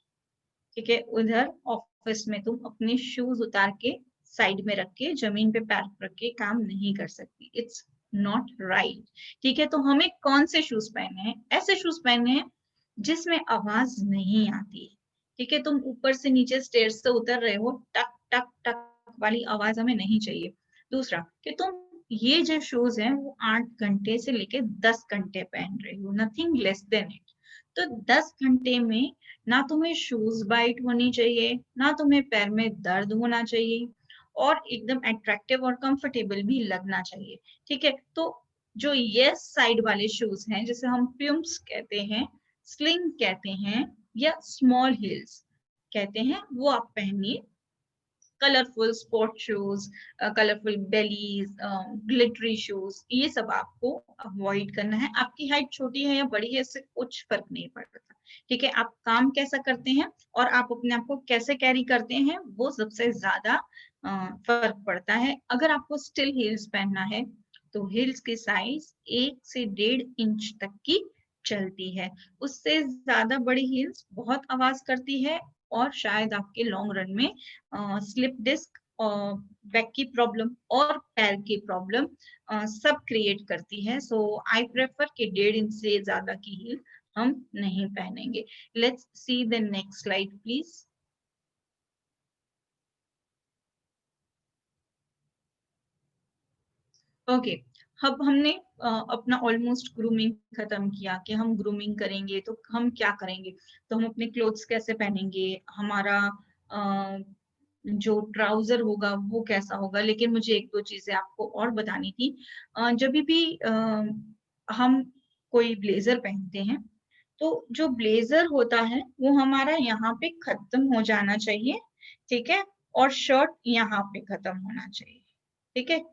[SPEAKER 2] ठीक है। उधर ऑफिस में तुम अपने शूज उतार के साइड में रख के जमीन पे पैर रख के काम नहीं कर सकती, इट्स नॉट राइट, ठीक है। तो हमें कौन से शूज पहनने हैं, ऐसे शूज पहनने हैं जिसमें आवाज नहीं आती है, ठीक है। तुम ऊपर से नीचे स्टेयर्स से उतर रहे हो, टक टक टक वाली आवाज हमें नहीं चाहिए। दूसरा कि तुम ये जो शूज हैं वो 8 घंटे से लेके 10 घंटे पहन रही हो, नथिंग लेस देन इट। तो 10 घंटे में ना तुम्हें शूज बाइट होनी चाहिए, ना तुम्हें पैर में दर्द होना चाहिए, और एकदम अट्रैक्टिव और कंफर्टेबल भी लगना चाहिए। ठीक है, तो जो यस साइड वाले शूज हैं, जिसे हम प्यूम्स कहते हैं, स्लिंग कहते हैं, या स्मॉल हील्स कहते हैं, वो आप पहनिए। Colourful sport shoes, colourful bellies, glittery shoes, ये सब आपको अवॉइड करना है। आपकी हाइट छोटी है या बड़ी है, इससे कुछ फर्क नहीं पड़ता। ठीक है, आप काम कैसा करते हैं और आप अपने आप को कैसे कैरी करते हैं, वो सबसे ज्यादा फर्क पड़ता है। अगर आपको स्टिल हील्स पहनना है तो हील्स की साइज 1 से 1.5 इंच तक की चलती है। उससे ज्यादा बड़ी हील्स बहुत आवाज करती है और शायद आपके लॉन्ग रन में स्लिप डिस्क, बैक की प्रॉब्लम और पैर की प्रॉब्लम सब क्रिएट करती है। सो आई प्रेफर कि 1.5 इंच से ज्यादा की हील हम नहीं पहनेंगे। Let's see the next slide please. Okay, अब हमने अपना ऑलमोस्ट ग्रूमिंग खत्म किया कि हम ग्रूमिंग करेंगे तो हम क्या करेंगे, तो हम अपने क्लोथ्स कैसे पहनेंगे, हमारा जो ट्राउजर होगा वो कैसा होगा। लेकिन मुझे एक दो चीजें आपको और बतानी थी। जब भी हम कोई ब्लेजर पहनते हैं तो जो ब्लेजर होता है वो हमारा यहाँ पे खत्म हो जाना चाहिए। ठीक है, और शर्ट यहाँ पे खत्म होना चाहिए। ठीक है,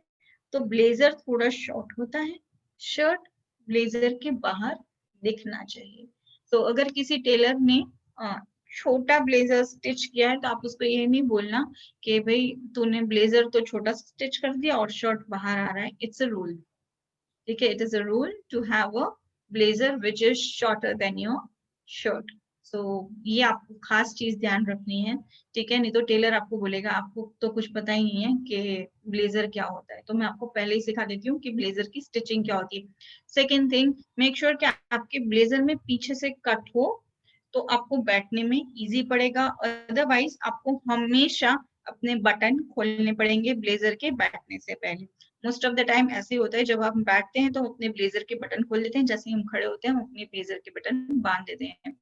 [SPEAKER 2] तो ब्लेजर थोड़ा शॉर्ट होता है, शर्ट ब्लेजर के बाहर दिखना चाहिए। तो अगर किसी टेलर ने छोटा ब्लेजर स्टिच किया है तो आप उसको ये नहीं बोलना कि भाई तूने ब्लेजर तो छोटा स्टिच कर दिया और शर्ट बाहर आ रहा है। It's a rule. ठीक है, it is a rule to have a blazer which is shorter than your shirt. So ये आपको खास चीज ध्यान रखनी है। ठीक है, नहीं तो टेलर आपको बोलेगा आपको तो कुछ पता ही नहीं है कि ब्लेजर क्या होता है। तो मैं आपको पहले ही सिखा देती हूँ कि ब्लेजर की स्टिचिंग क्या होती है। सेकेंड थिंग, मेक श्योर कि आपके ब्लेजर में पीछे से कट हो तो आपको बैठने में इजी पड़ेगा। अदरवाइज आपको हमेशा अपने बटन खोलने पड़ेंगे ब्लेजर के बैठने से पहले। मोस्ट ऑफ द टाइम ऐसे ही होता है, जब हम बैठते हैं तो हम अपने ब्लेजर के बटन खोल लेते हैं, जैसे ही हम खड़े होते हैं हम अपने ब्लेजर के बटन बांध देते हैं।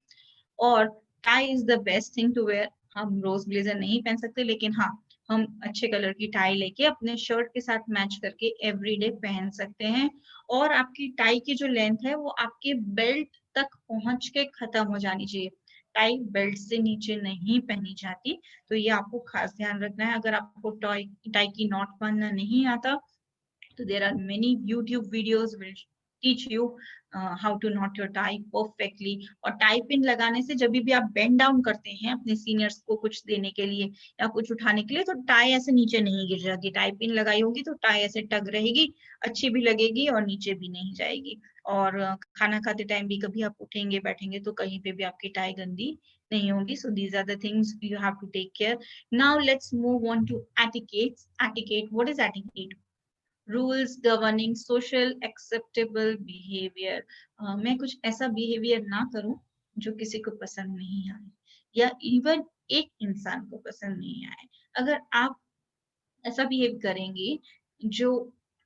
[SPEAKER 2] और tie is the best thing to wear. हम रोज ब्लेजर नहीं पहन सकते, लेकिन हाँ, हम अच्छे कलर की टाई लेके अपने शर्ट के साथ मैच करके एवरीडे पहन सकते हैं। और आपकी टाई की जो लेंथ है वो आपके बेल्ट तक पहुंच के खत्म हो जानी चाहिए। टाई बेल्ट से नीचे नहीं पहनी जाती। तो ये आपको खास ध्यान रखना है। अगर आपको टाई की नॉट बांधना नहीं आता तो there are many YouTube videos will teach you how to knot your tie perfectly। और टाई पिन लगाने से जब भी आप बेंड डाउन करते हैं अपने सीनियर्स को कुछ देने के लिए या कुछ उठाने के लिए, तो टाई ऐसे नीचे नहीं गिर जाएगी। टाई पिन लगाई होगी तो टाई ऐसे टग रहेगी, अच्छी भी लगेगी और नीचे भी नहीं जाएगी। और खाना खाते टाइम भी कभी आप उठेंगे बैठेंगे तो कहीं पे भी आपकी टाई गंदी नहीं होगी। So these are the things you have to take care. Now let's move on to etiquettes. Etiquette, what is etiquette? Rules governing social acceptable behaviour. मैं कुछ ऐसा बिहेवियर ना करूं जो किसी को पसंद नहीं आए या इवन एक इंसान को पसंद नहीं आए। अगर आप ऐसा बिहेव करेंगे जो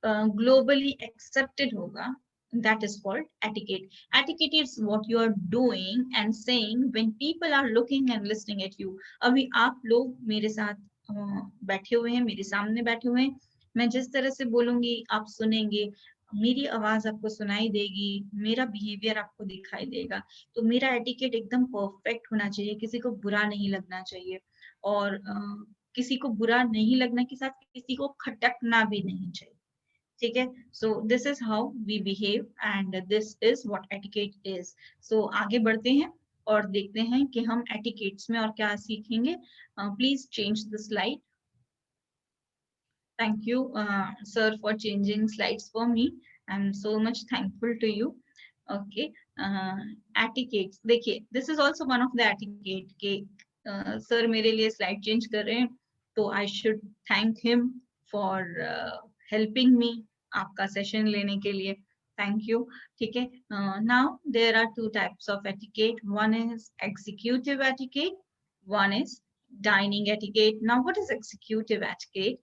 [SPEAKER 2] ग्लोबली एक्सेप्टेड होगा, that is called etiquette. Etiquette is what you are doing and saying when people are looking and listening at you. अभी आप लोग मेरे साथ बैठे हुए हैं, मेरे सामने बैठे हुए हैं, मैं जिस तरह से बोलूंगी आप सुनेंगे, मेरी आवाज आपको सुनाई देगी, मेरा बिहेवियर आपको दिखाई देगा। तो मेरा एटिकेट एकदम परफेक्ट होना चाहिए, किसी को बुरा नहीं लगना चाहिए। और किसी को बुरा नहीं लगने के साथ किसी को खटकना भी नहीं चाहिए। ठीक है, so this is how we behave and this is what etiquette is. So आगे बढ़ते हैं और देखते हैं कि हम एटिकेट्स में और क्या सीखेंगे। Please change the slide. Thank you, sir, for changing slides for me. I'm so much thankful to you. Okay, etiquette. देखिए, this is also one of the etiquette के sir मेरे लिए slide change कर रहे हैं, तो I should thank him for helping me आपका session लेने के लिए. Thank you. ठीक है. Now there are two types of etiquette. One is executive etiquette. One is dining etiquette. Now what is executive etiquette?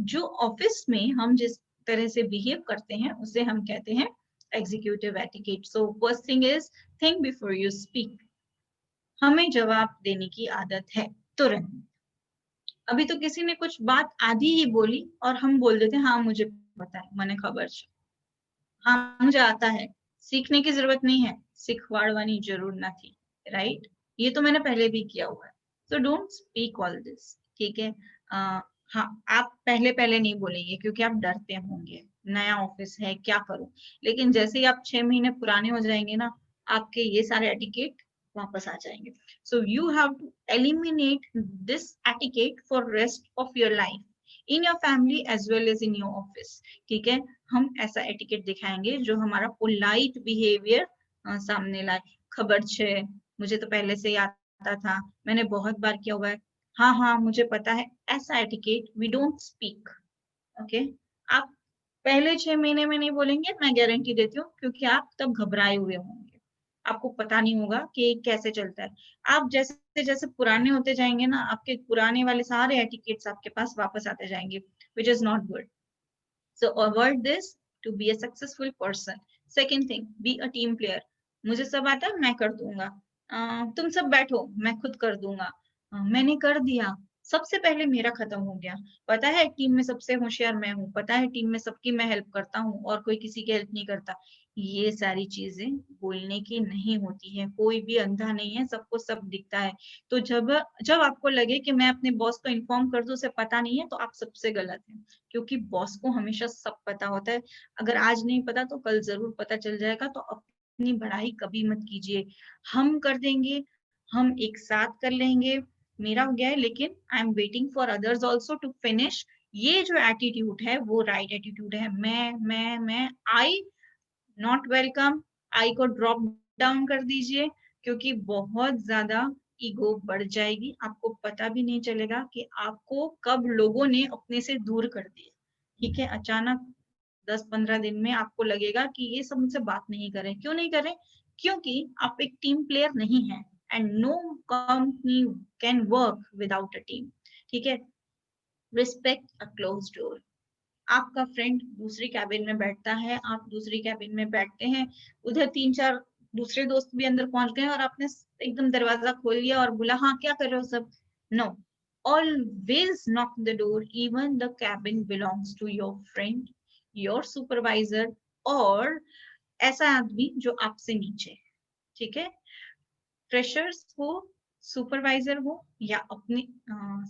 [SPEAKER 2] जो ऑफिस में हम जिस तरह से बिहेव करते हैं उसे हम कहते हैं executive etiquette. So first thing is think before you speak. हमें जवाब देने की आदत है तुरंत. अभी तो किसी ने कुछ बात आधी ही बोली और हम बोल देते हैं हाँ मुझे पता है, मने खबर छे, हाँ मुझे आता है, सीखने की जरूरत नहीं है, सिखवाड़वानी जरूर नहीं. राइट? ये तो मैंने पहले भी किया हुआ है. So don't speak all this. ठीक है? हाँ, आप पहले पहले नहीं बोलेंगे क्योंकि आप डरते होंगे, नया ऑफिस है क्या करूं. लेकिन जैसे ही आप 6 महीने पुराने हो जाएंगे ना, आपके ये सारे एटिकेट वापस आ जाएंगे. So you have to eliminate this etiquette for rest of your life, in your family as well as in your office. ठीक है? हम ऐसा एटिकेट दिखाएंगे जो हमारा पोलाइट बिहेवियर सामने लाए. खबर छे, मुझे तो पहले से ही आता था, मैंने बहुत बार किया हुआ है, हाँ हाँ मुझे पता है. ऐसा etiquette we don't speak. Okay? आप पहले 6 महीने में नहीं बोलेंगे, मैं गारंटी देती हूँ, क्योंकि आप तब घबराए हुए होंगे, आपको पता नहीं होगा कि कैसे चलता है. आप जैसे जैसे पुराने होते जाएंगे ना, आपके पुराने वाले सारे एटिकेट्स आपके पास वापस आते जाएंगे, which is not good. So avoid this to be a successful person. Second thing, be a team player. मुझे सब आता है, मैं कर दूंगा. तुम सब बैठो, मैं खुद कर दूंगा. मैंने कर दिया, सबसे पहले मेरा खत्म हो गया. पता है टीम में सबसे होशियार मैं हूँ, पता है टीम में सबकी मैं हेल्प करता हूँ और कोई किसी की हेल्प नहीं करता. ये सारी चीजें बोलने की नहीं होती है. कोई भी अंधा नहीं है, सबको सब दिखता है. तो जब जब आपको लगे कि मैं अपने बॉस को इन्फॉर्म कर दूं, उसे पता नहीं है, तो आप सबसे गलत हैं. क्योंकि बॉस को हमेशा सब पता होता है. अगर आज नहीं पता तो कल जरूर पता चल जाएगा. तो अपनी बड़ाई कभी मत कीजिए. हम कर देंगे, हम एक साथ कर लेंगे, मेरा हो गया है, लेकिन I am waiting for others also to finish. ये जो एटीट्यूड है वो राइट एटीट्यूड है. मैं आई नॉट वेलकम. आई को ड्रॉप डाउन कर दीजिए, क्योंकि बहुत ज्यादा ईगो बढ़ जाएगी. आपको पता भी नहीं चलेगा कि आपको कब लोगों ने अपने से दूर कर दिया. ठीक है? अचानक 10-15 दिन में आपको लगेगा कि ये सब मुझसे बात नहीं करें. क्यों नहीं करें? क्योंकि आप एक टीम प्लेयर नहीं है. And no company can work without a team. ठीक है? Respect a close door. आपका फ्रेंड दूसरी कैबिन में बैठता है, आप दूसरी कैबिन में बैठते हैं, उधर 3-4 दूसरे दोस्त भी अंदर पहुंच गए और आपने एकदम दरवाजा खोल लिया और बोला हाँ क्या कर रहे हो सब. No, always knock the door. Even the cabin belongs to your friend, your supervisor, और ऐसा आदमी जो आपसे नीचे. ठीक है? फ्रेशर्स हो, सुपरवाइजर हो, या अपने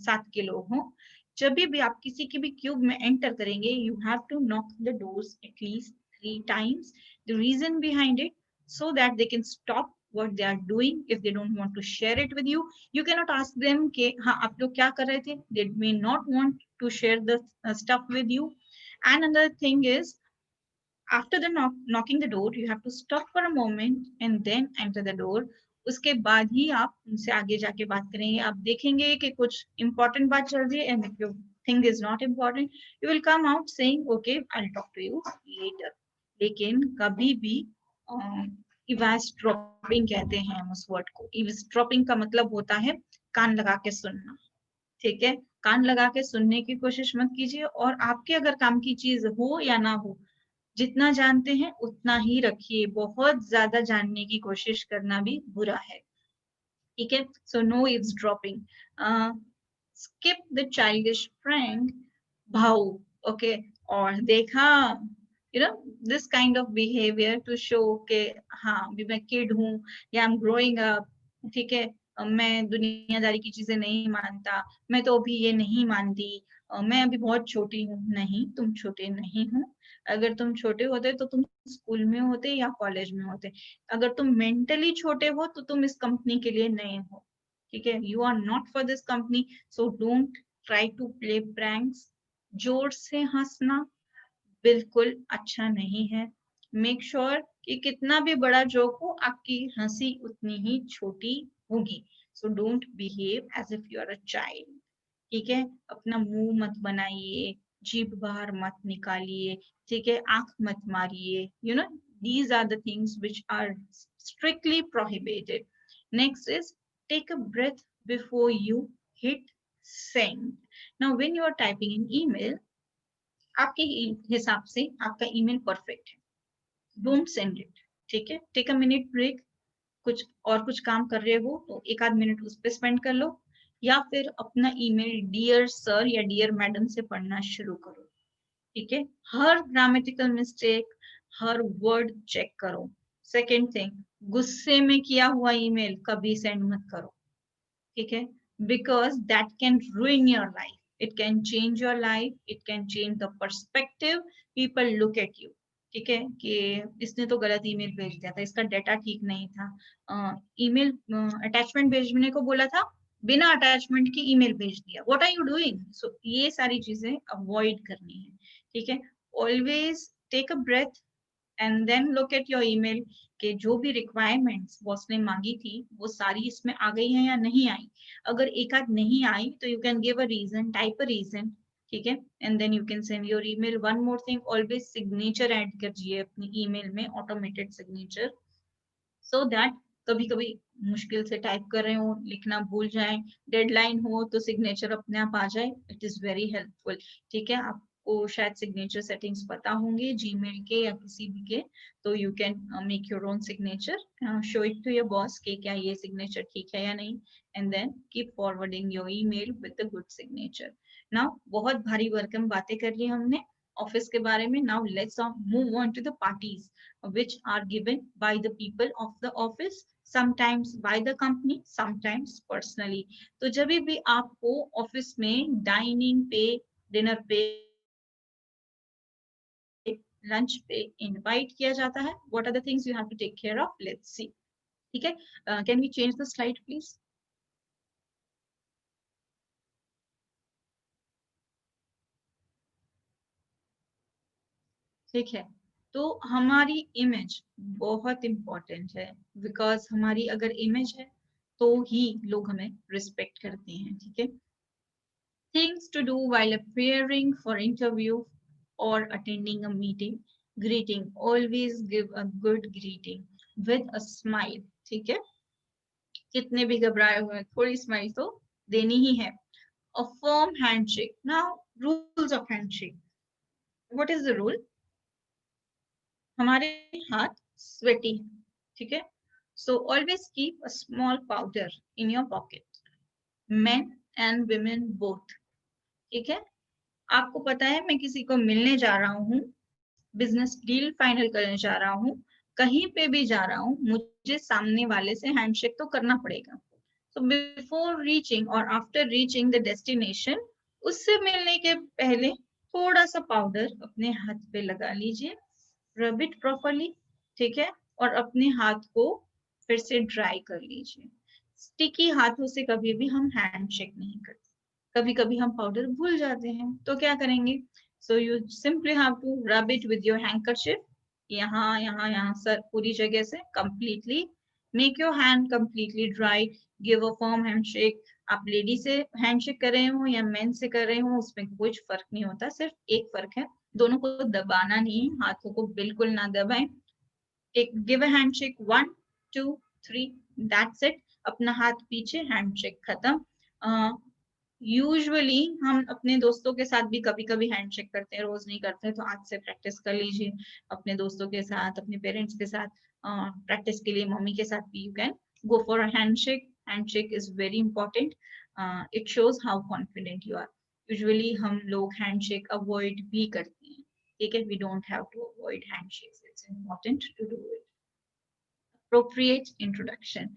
[SPEAKER 2] साथ के लोग हो, जब भी आप किसी के भी क्यूब में एंटर करेंगे, you have to knock the doors at least 3 times. The reason behind it, so that they can stop what they are doing. If they don't want to share it with you, you cannot ask them कि हाँ आप लोग क्या कर रहे थे. They may not want to share the stuff with you. And another thing is, after the knocking the door, you have to stop for a moment and then enter the door. उसके बाद ही आप उनसे आगे जाके बात करेंगे. आप देखेंगे कि कुछ important बात चल रही है, and if you think is not important, you will come out saying, okay, I'll talk to you later. लेकिन कभी भी eavesdropping कहते हैं हम उस वर्ड को. eavesdropping का मतलब होता है कान लगा के सुनना. ठीक है? कान लगा के सुनने की कोशिश मत कीजिए. और आपके अगर काम की चीज हो या ना हो, जितना जानते हैं उतना ही रखिए. बहुत ज्यादा जानने की कोशिश करना भी बुरा है. ठीक है? So no eavesdropping. Skip the childish friend भाऊ. ओके? और देखा, you know, this kind of behaviour to show के हाँ अभी मैं किड हूँ या आई एम ग्रोइंग अप. ठीक है? मैं दुनियादारी की चीजें नहीं मानता, मैं तो अभी ये नहीं मानती, मैं अभी बहुत छोटी हूँ. नहीं, तुम छोटे नहीं हो. अगर तुम छोटे होते तो तुम स्कूल में होते या कॉलेज में होते. अगर तुम मेंटली छोटे हो तो तुम इस कंपनी के लिए नए हो. ठीक है? You are not for this company. So don't try to play pranks. जोर से हंसना बिल्कुल अच्छा नहीं है. मेक श्योर कि कितना भी बड़ा जोक हो, आपकी हंसी उतनी ही छोटी होगी. So don't behave as if you are a child. ठीक है? अपना मुंह मत बनाइए, जीभ बाहर मत निकालिए. ठीक है? आंख मत मारिए. You know, these are the things which are strictly prohibited. Next is, take a breath before you hit send. Now when you are typing an email, आपके हिसाब से आपका ईमेल परफेक्ट है, डोंट सेंड इट, ठीक है, take a minute break, कुछ काम कर रहे हो तो एक आध मिनट उस पर स्पेंड कर लो, या फिर अपना ईमेल डियर सर या डियर मैडम से पढ़ना शुरू करो, ठीक है, हर ग्रामेटिकल मिस्टेक, हर वर्ड चेक करो। सेकेंड थिंग, गुस्से में किया हुआ ईमेल कभी सेंड मत करो, ठीक है, because that can ruin your life, it can change your life, it can change the perspective people look at you, ठीक है, कि इसने तो गलत ईमेल भेज दिया था, इसका डेटा ठीक नहीं था, ईमेल अटैचमेंट भेजने को बोला था, बिना अटैचमेंट की ईमेल भेज दिया, what are you doing. So ये सारी चीजें अवॉइड करनी है, ठीक है, always take a breath and then look at your email के जो भी रिक्वायरमेंट्स बॉस ने मांगी थी वो सारी इसमें आ गई है या नहीं आई। अगर एक आध नहीं आई तो you can give a reason, type a reason, ठीक है, and then you can send your email. One more thing, always signature add कीजिए अपनी ईमेल में, ऑटोमेटेड सिग्नेचर, सो दैट कभी कभी मुश्किल से टाइप कर रहे हो, लिखना भूल जाए, डेडलाइन हो तो सिग्नेचर अपने आप आ जाए, इट इज वेरी हेल्पफुल, ठीक है। आपको शायद सिग्नेचर सेटिंग्स पता होंगे जीमेल के या किसी भी के, तो you can make your own signature, show it to your boss कि क्या ये सिग्नेचर ठीक है या नहीं, and then keep forwarding your email with a good signature. Now बहुत भारी भरकम बातें कर ली हमने ऑफिस के बारे में, now let's move on to the parties which are given by the people of the office, sometimes by the company, sometimes personally। तो जब भी आपको ऑफिस में डाइनिंग पे, डिनर पे, लंच पे इनवाइट किया जाता है, what are the things you have to take care of, let's see, ठीक है। Can we change the slide please? ठीक है, तो हमारी इमेज बहुत इंपॉर्टेंट है, बिकॉज हमारी अगर इमेज है तो ही लोग हमें रिस्पेक्ट करते हैं, ठीक है। Things to do while appearing for interview or attending a meeting. Greeting. Always give a good greeting with a smile. ठीक है, कितने भी घबराए हुए थोड़ी स्माइल तो देनी ही है। A firm handshake. Now, rules of handshake. What is the rule? हमारे हाथ sweaty है, ठीक है, so always keep a small powder in your pocket. Men and women both, ठीक है। आपको पता है मैं किसी को मिलने जा रहा हूँ, बिजनेस डील फाइनल करने जा रहा हूँ, कहीं पे भी जा रहा हूँ, मुझे सामने वाले से हैंडशेक तो करना पड़ेगा। तो बिफोर रीचिंग और आफ्टर रीचिंग द डेस्टिनेशन, उससे मिलने के पहले थोड़ा सा पाउडर अपने हाथ पे लगा लीजिए, रब इट प्रॉपरली, ठीक है, और अपने हाथ को फिर से ड्राई कर लीजिए। स्टिकी हाथों से कभी भी हम हैंडशेक नहीं करते, कभी कभी हम पाउडर भूल जाते हैं तो क्या करेंगे, so you simply have to rub it with your handkerchief, यहाँ यहाँ यहाँ सर पूरी जगह से completely, make your hand completely dry, give a firm handshake. आप लेडी से हैंडशेक कर रहे हो या मेन से कर रहे हो उसमें कुछ फर्क नहीं होता, सिर्फ एक फर्क है, दोनों को दबाना नहीं है, हाथों को बिल्कुल ना दबाएं। Give a handshake 1 2 3, that's it, अपना हाथ पीछे, हैंडशेक खत्म। यूजुअली हम अपने दोस्तों के साथ भी कभी कभी हैंडशेक करते हैं, रोज नहीं करते, तो आज से प्रैक्टिस कर लीजिए अपने दोस्तों के साथ, अपने पेरेंट्स के साथ, प्रैक्टिस के लिए मम्मी के साथ भी you can go for a handshake. Handshake is very important, it shows how confident you are. Usually हम लोग हैंडशेक अवॉइड भी करते हैं, ठीक है, we don't have to avoid handshakes, it's important to do it. Appropriate introduction.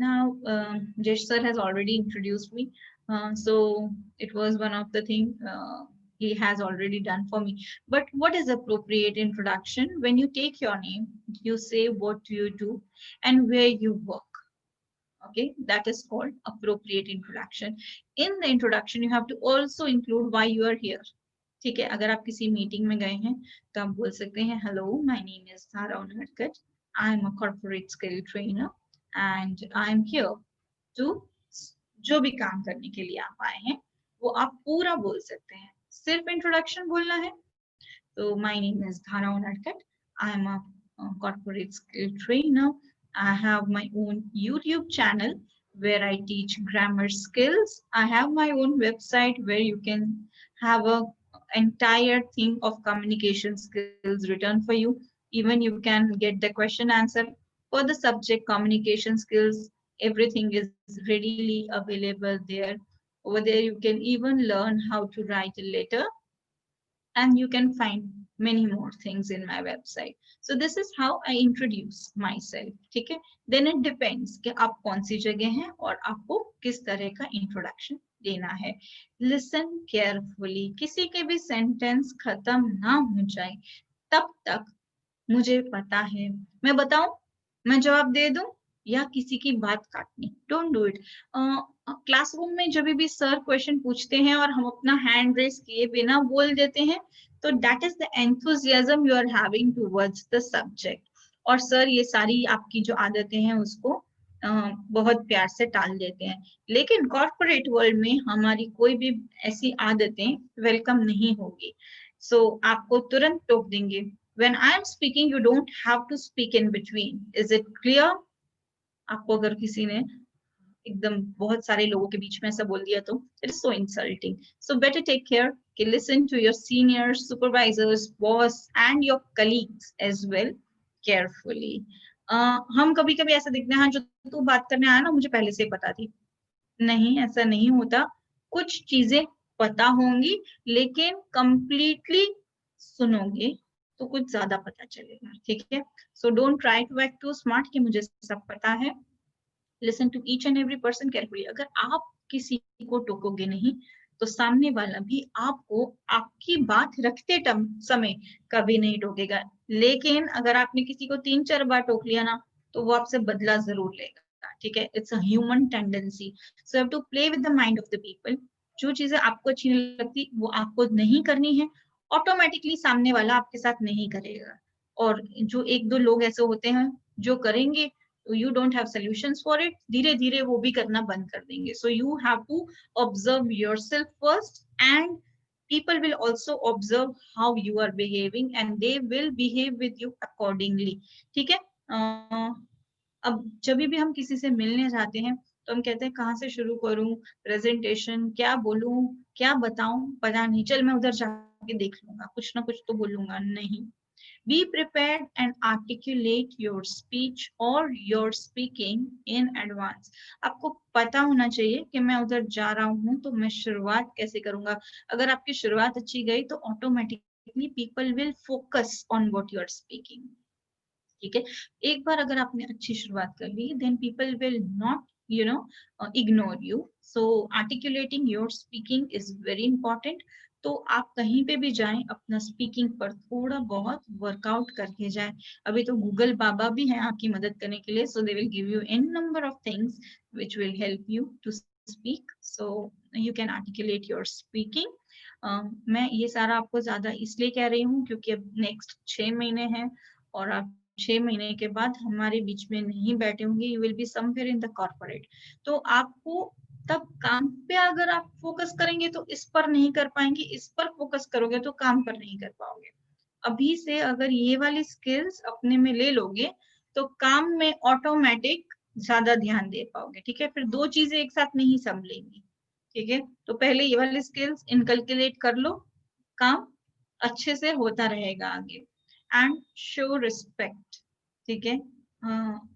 [SPEAKER 2] Now, Jesh sir has already introduced me, so it was one of the things he has already done for me. But what is appropriate introduction? When you take your name, you say what you do and where you work. Okay, that is called appropriate introduction. In the introduction, you have to also include why you are here. ठीक है, अगर आप किसी meeting में गए हैं तो आप बोल सकते हैं, hello my name is Dhara उनहटकट, I am a corporate skill trainer and I am here to, जो भी काम करने के लिए आप आए हैं वो आप पूरा बोल सकते हैं, सिर्फ इंट्रोडक्शन बोलना है। तो माय नेम इज धारा उनहटकट, I am a corporate skill trainer, I have my own YouTube channel where I teach grammar skills. I have my own website where you can have a entire thing of communication skills written for you. Even you can get the question answer for the subject communication skills. Everything is readily available there. Over there, you can even learn how to write a letter, and you can find many more things in my website. So this is how I introduce myself. ठीक है, then it depends कि आप कौन सी जगह हैं और आपको किस तरह का introduction देना है. Listen carefully. किसी के भी sentence खत्म ना हो जाए तब तक मुझे पता है. मैं बताऊं, मैं जवाब दे दूं या किसी की बात काटनी. Don't do it. क्लासरूम में जब भी सर क्वेश्चन पूछते हैं और हम अपना हैंड रेस किए बिना बोल देते हैं, तो that is the enthusiasm you are having towards the subject. और सर ये सारी आपकी जो आदतें हैं उसको बहुत प्यार से टाल देते हैं. लेकिन कॉर्पोरेट वर्ल्ड में हमारी कोई भी ऐसी आदतें वेलकम नहीं होगी. सो आपको तुरंत टोक देंगे. When I am speaking, you don't have to speak in between. Is it clear? आपको अगर किसी ने एकदम बहुत सारे लोगों के बीच में ऐसा बोल दिया तो it is so insulting. So better take care. कि listen to your seniors, supervisors, boss, and your colleagues as well carefully. हम कभी कभी ऐसा देखते हैं, हाँ जो तू बात करने आया ना मुझे पहले से पता थी. नहीं, ऐसा नहीं होता. कुछ चीजें पता होंगी, लेकिन completely सुनोगे तो कुछ ज्यादा पता चलेगा. ठीक है. So don't try to act too smart कि मुझे सब पता है. Listen to each and every person carefully. अगर आप किसी को टोकोगे नहीं तो सामने वाला भी आपको आपकी बात रखते समय कभी नहीं टोकेगा. लेकिन अगर आपने किसी को 3-4 बार टोक लिया ना तो वो आपसे बदला जरूर लेगा. ठीक है. It's a human tendency. So have to play with the mind of the people. जो चीजें आपको अच्छी नहीं लगती वो आपको नहीं करनी है, ऑटोमेटिकली सामने वाला आपके साथ नहीं करेगा. और जो 1-2 लोग ऐसे होते हैं जो करेंगे, you don't have solutions for it, धीरे धीरे वो भी करना बंद कर देंगे. So you have to observe yourself first, and people will also observe how you are behaving and they will behave with you accordingly. ठीक है. अब जब भी हम किसी से मिलने जाते हैं तो हम कहते हैं कहाँ से शुरू करूं, प्रेजेंटेशन क्या बोलूं, क्या बताऊं, पता नहीं, चल मैं उधर जाके देख लूंगा, कुछ ना कुछ तो बोलूंगा. नहीं. Be prepared and articulate your speech or your speaking in advance. आपको पता होना चाहिए कि मैं उधर जा रहा हूँ तो मैं शुरुआत कैसे करूंगा. अगर आपकी शुरुआत अच्छी गई तो automatically people will focus on what you are speaking. ठीक है. एक बार अगर आपने अच्छी शुरुआत कर ली then people will not ignore you. So articulating your speaking is very important. तो आप कहीं पे भी जाएं अपना स्पीकिंग पर थोड़ा बहुत वर्कआउट करके जाएं. अभी तो गूगल बाबा भी हैं आपकी मदद करने के लिए. So they will give you an number of things which will help you to speak. So you can articulate your speaking. मैं ये सारा आपको ज्यादा इसलिए कह रही हूँ क्योंकि अब नेक्स्ट 6 महीने हैं और आप 6 महीने के बाद हमारे बीच में नहीं बैठे होंगे. You will be somewhere in the corporate. तो आपको तब काम पे अगर आप फोकस करेंगे तो इस पर नहीं कर पाएंगे, इस पर फोकस करोगे तो काम पर नहीं कर पाओगे. अभी से अगर ये वाली स्किल्स अपने में ले लोगे तो काम में ऑटोमेटिक ज्यादा ध्यान दे पाओगे. ठीक है. फिर 2 चीजें एक साथ नहीं संभलेंगी. ठीक है. तो पहले ये वाली स्किल्स इनकलकुलेट कर लो, काम अच्छे से होता रहेगा आगे. And show respect. ठीक है.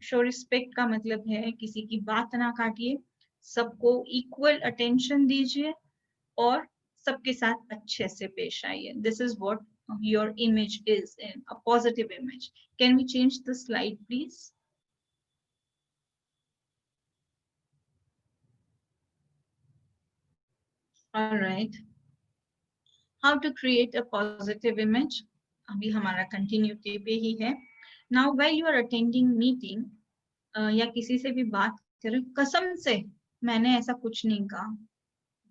[SPEAKER 2] शो रिस्पेक्ट का मतलब है किसी की बात ना काटिए, सबको इक्वल अटेंशन दीजिए और सबके साथ अच्छे से पेश आइए. This is what your image is, in a positive image. Can we change the slide please? All right. How to create a positive image. अभी हमारा continuity पे ही है. Now while you are attending meeting या किसी से भी बात करें, कसम से मैंने ऐसा कुछ नहीं कहा.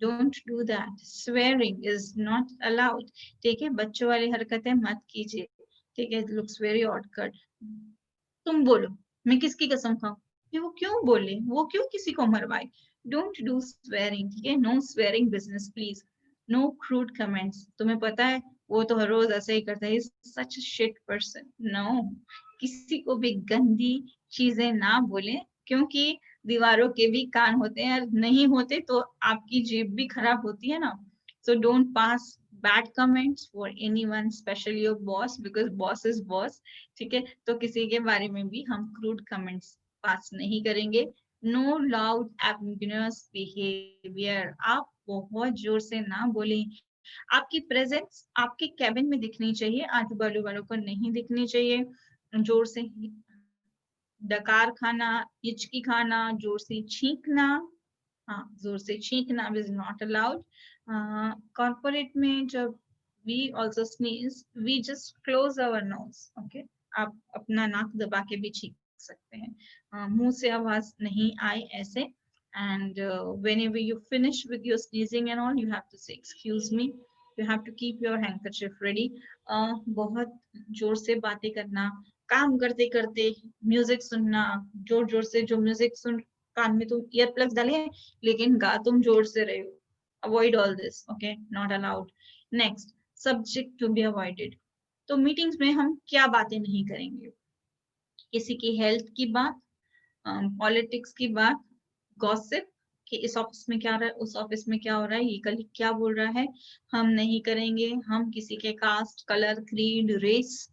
[SPEAKER 2] Don't do that. Swearing is not allowed. ठीक है. बच्चों वाली हरकतें मत कीजिए. ठीक है. It looks very odd cut. तुम बोलो, मैं किसकी कसम खाऊं? वो क्यों बोले, वो क्यों किसी को मरवाए? Don't do swearing. ठीक है. No swearing business please. No crude comments. तुम्हें पता है वो तो हर रोज ऐसे ही करता है. He's such a shit person. No. किसी को भी गंदी चीजें ना बोले. क्योंकि दीवारों के भी कान होते हैं, नहीं होते तो आपकी जेब भी खराब होती है ना। So don't pass bad comments for anyone, specially your boss, because boss is boss, ठीक है। तो किसी के बारे में भी हम क्रूड कमेंट्स पास नहीं करेंगे। नो लाउड एब्यूजियस बिहेवियर, आप बहुत जोर से ना बोलें। आपकी प्रेजेंस आपके कैबिन में दिखनी चाहिए, आजू बाजू वालों को नहीं दिखनी चाहिए। जोर से डकार खाना, हिचकी खाना, जोर से छींकना, हाँ जोर से छींकना इज नॉट अलाउड। कॉर्पोरेट में जब we also sneeze, we just close our nose, okay? आप अपना नाक दबा के भी छींक सकते हैं, मुंह से आवाज नहीं आए ऐसे। And whenever you finish with your sneezing and all, you have to say excuse me, you have to keep your handkerchief ready. बहुत जोर से बातें करना, काम करते करते म्यूजिक सुनना, जोर जोर से जो म्यूजिक सुन, कान में तुम ईयर प्लग्स डाले हैं लेकिन गा तुम जोर से रहे हो, avoid all this, okay, not allowed. Next, subject to be avoided. तो मीटिंग्स में हम क्या बातें नहीं करेंगे? किसी की हेल्थ की बात, पॉलिटिक्स की बात, गॉसिप कि इस ऑफिस में क्या हो रहा है, उस ऑफिस में क्या हो रहा है, ये कलीग क्या बोल रहा है, हम नहीं करेंगे। हम किसी के कास्ट, कलर, क्रीड, रेस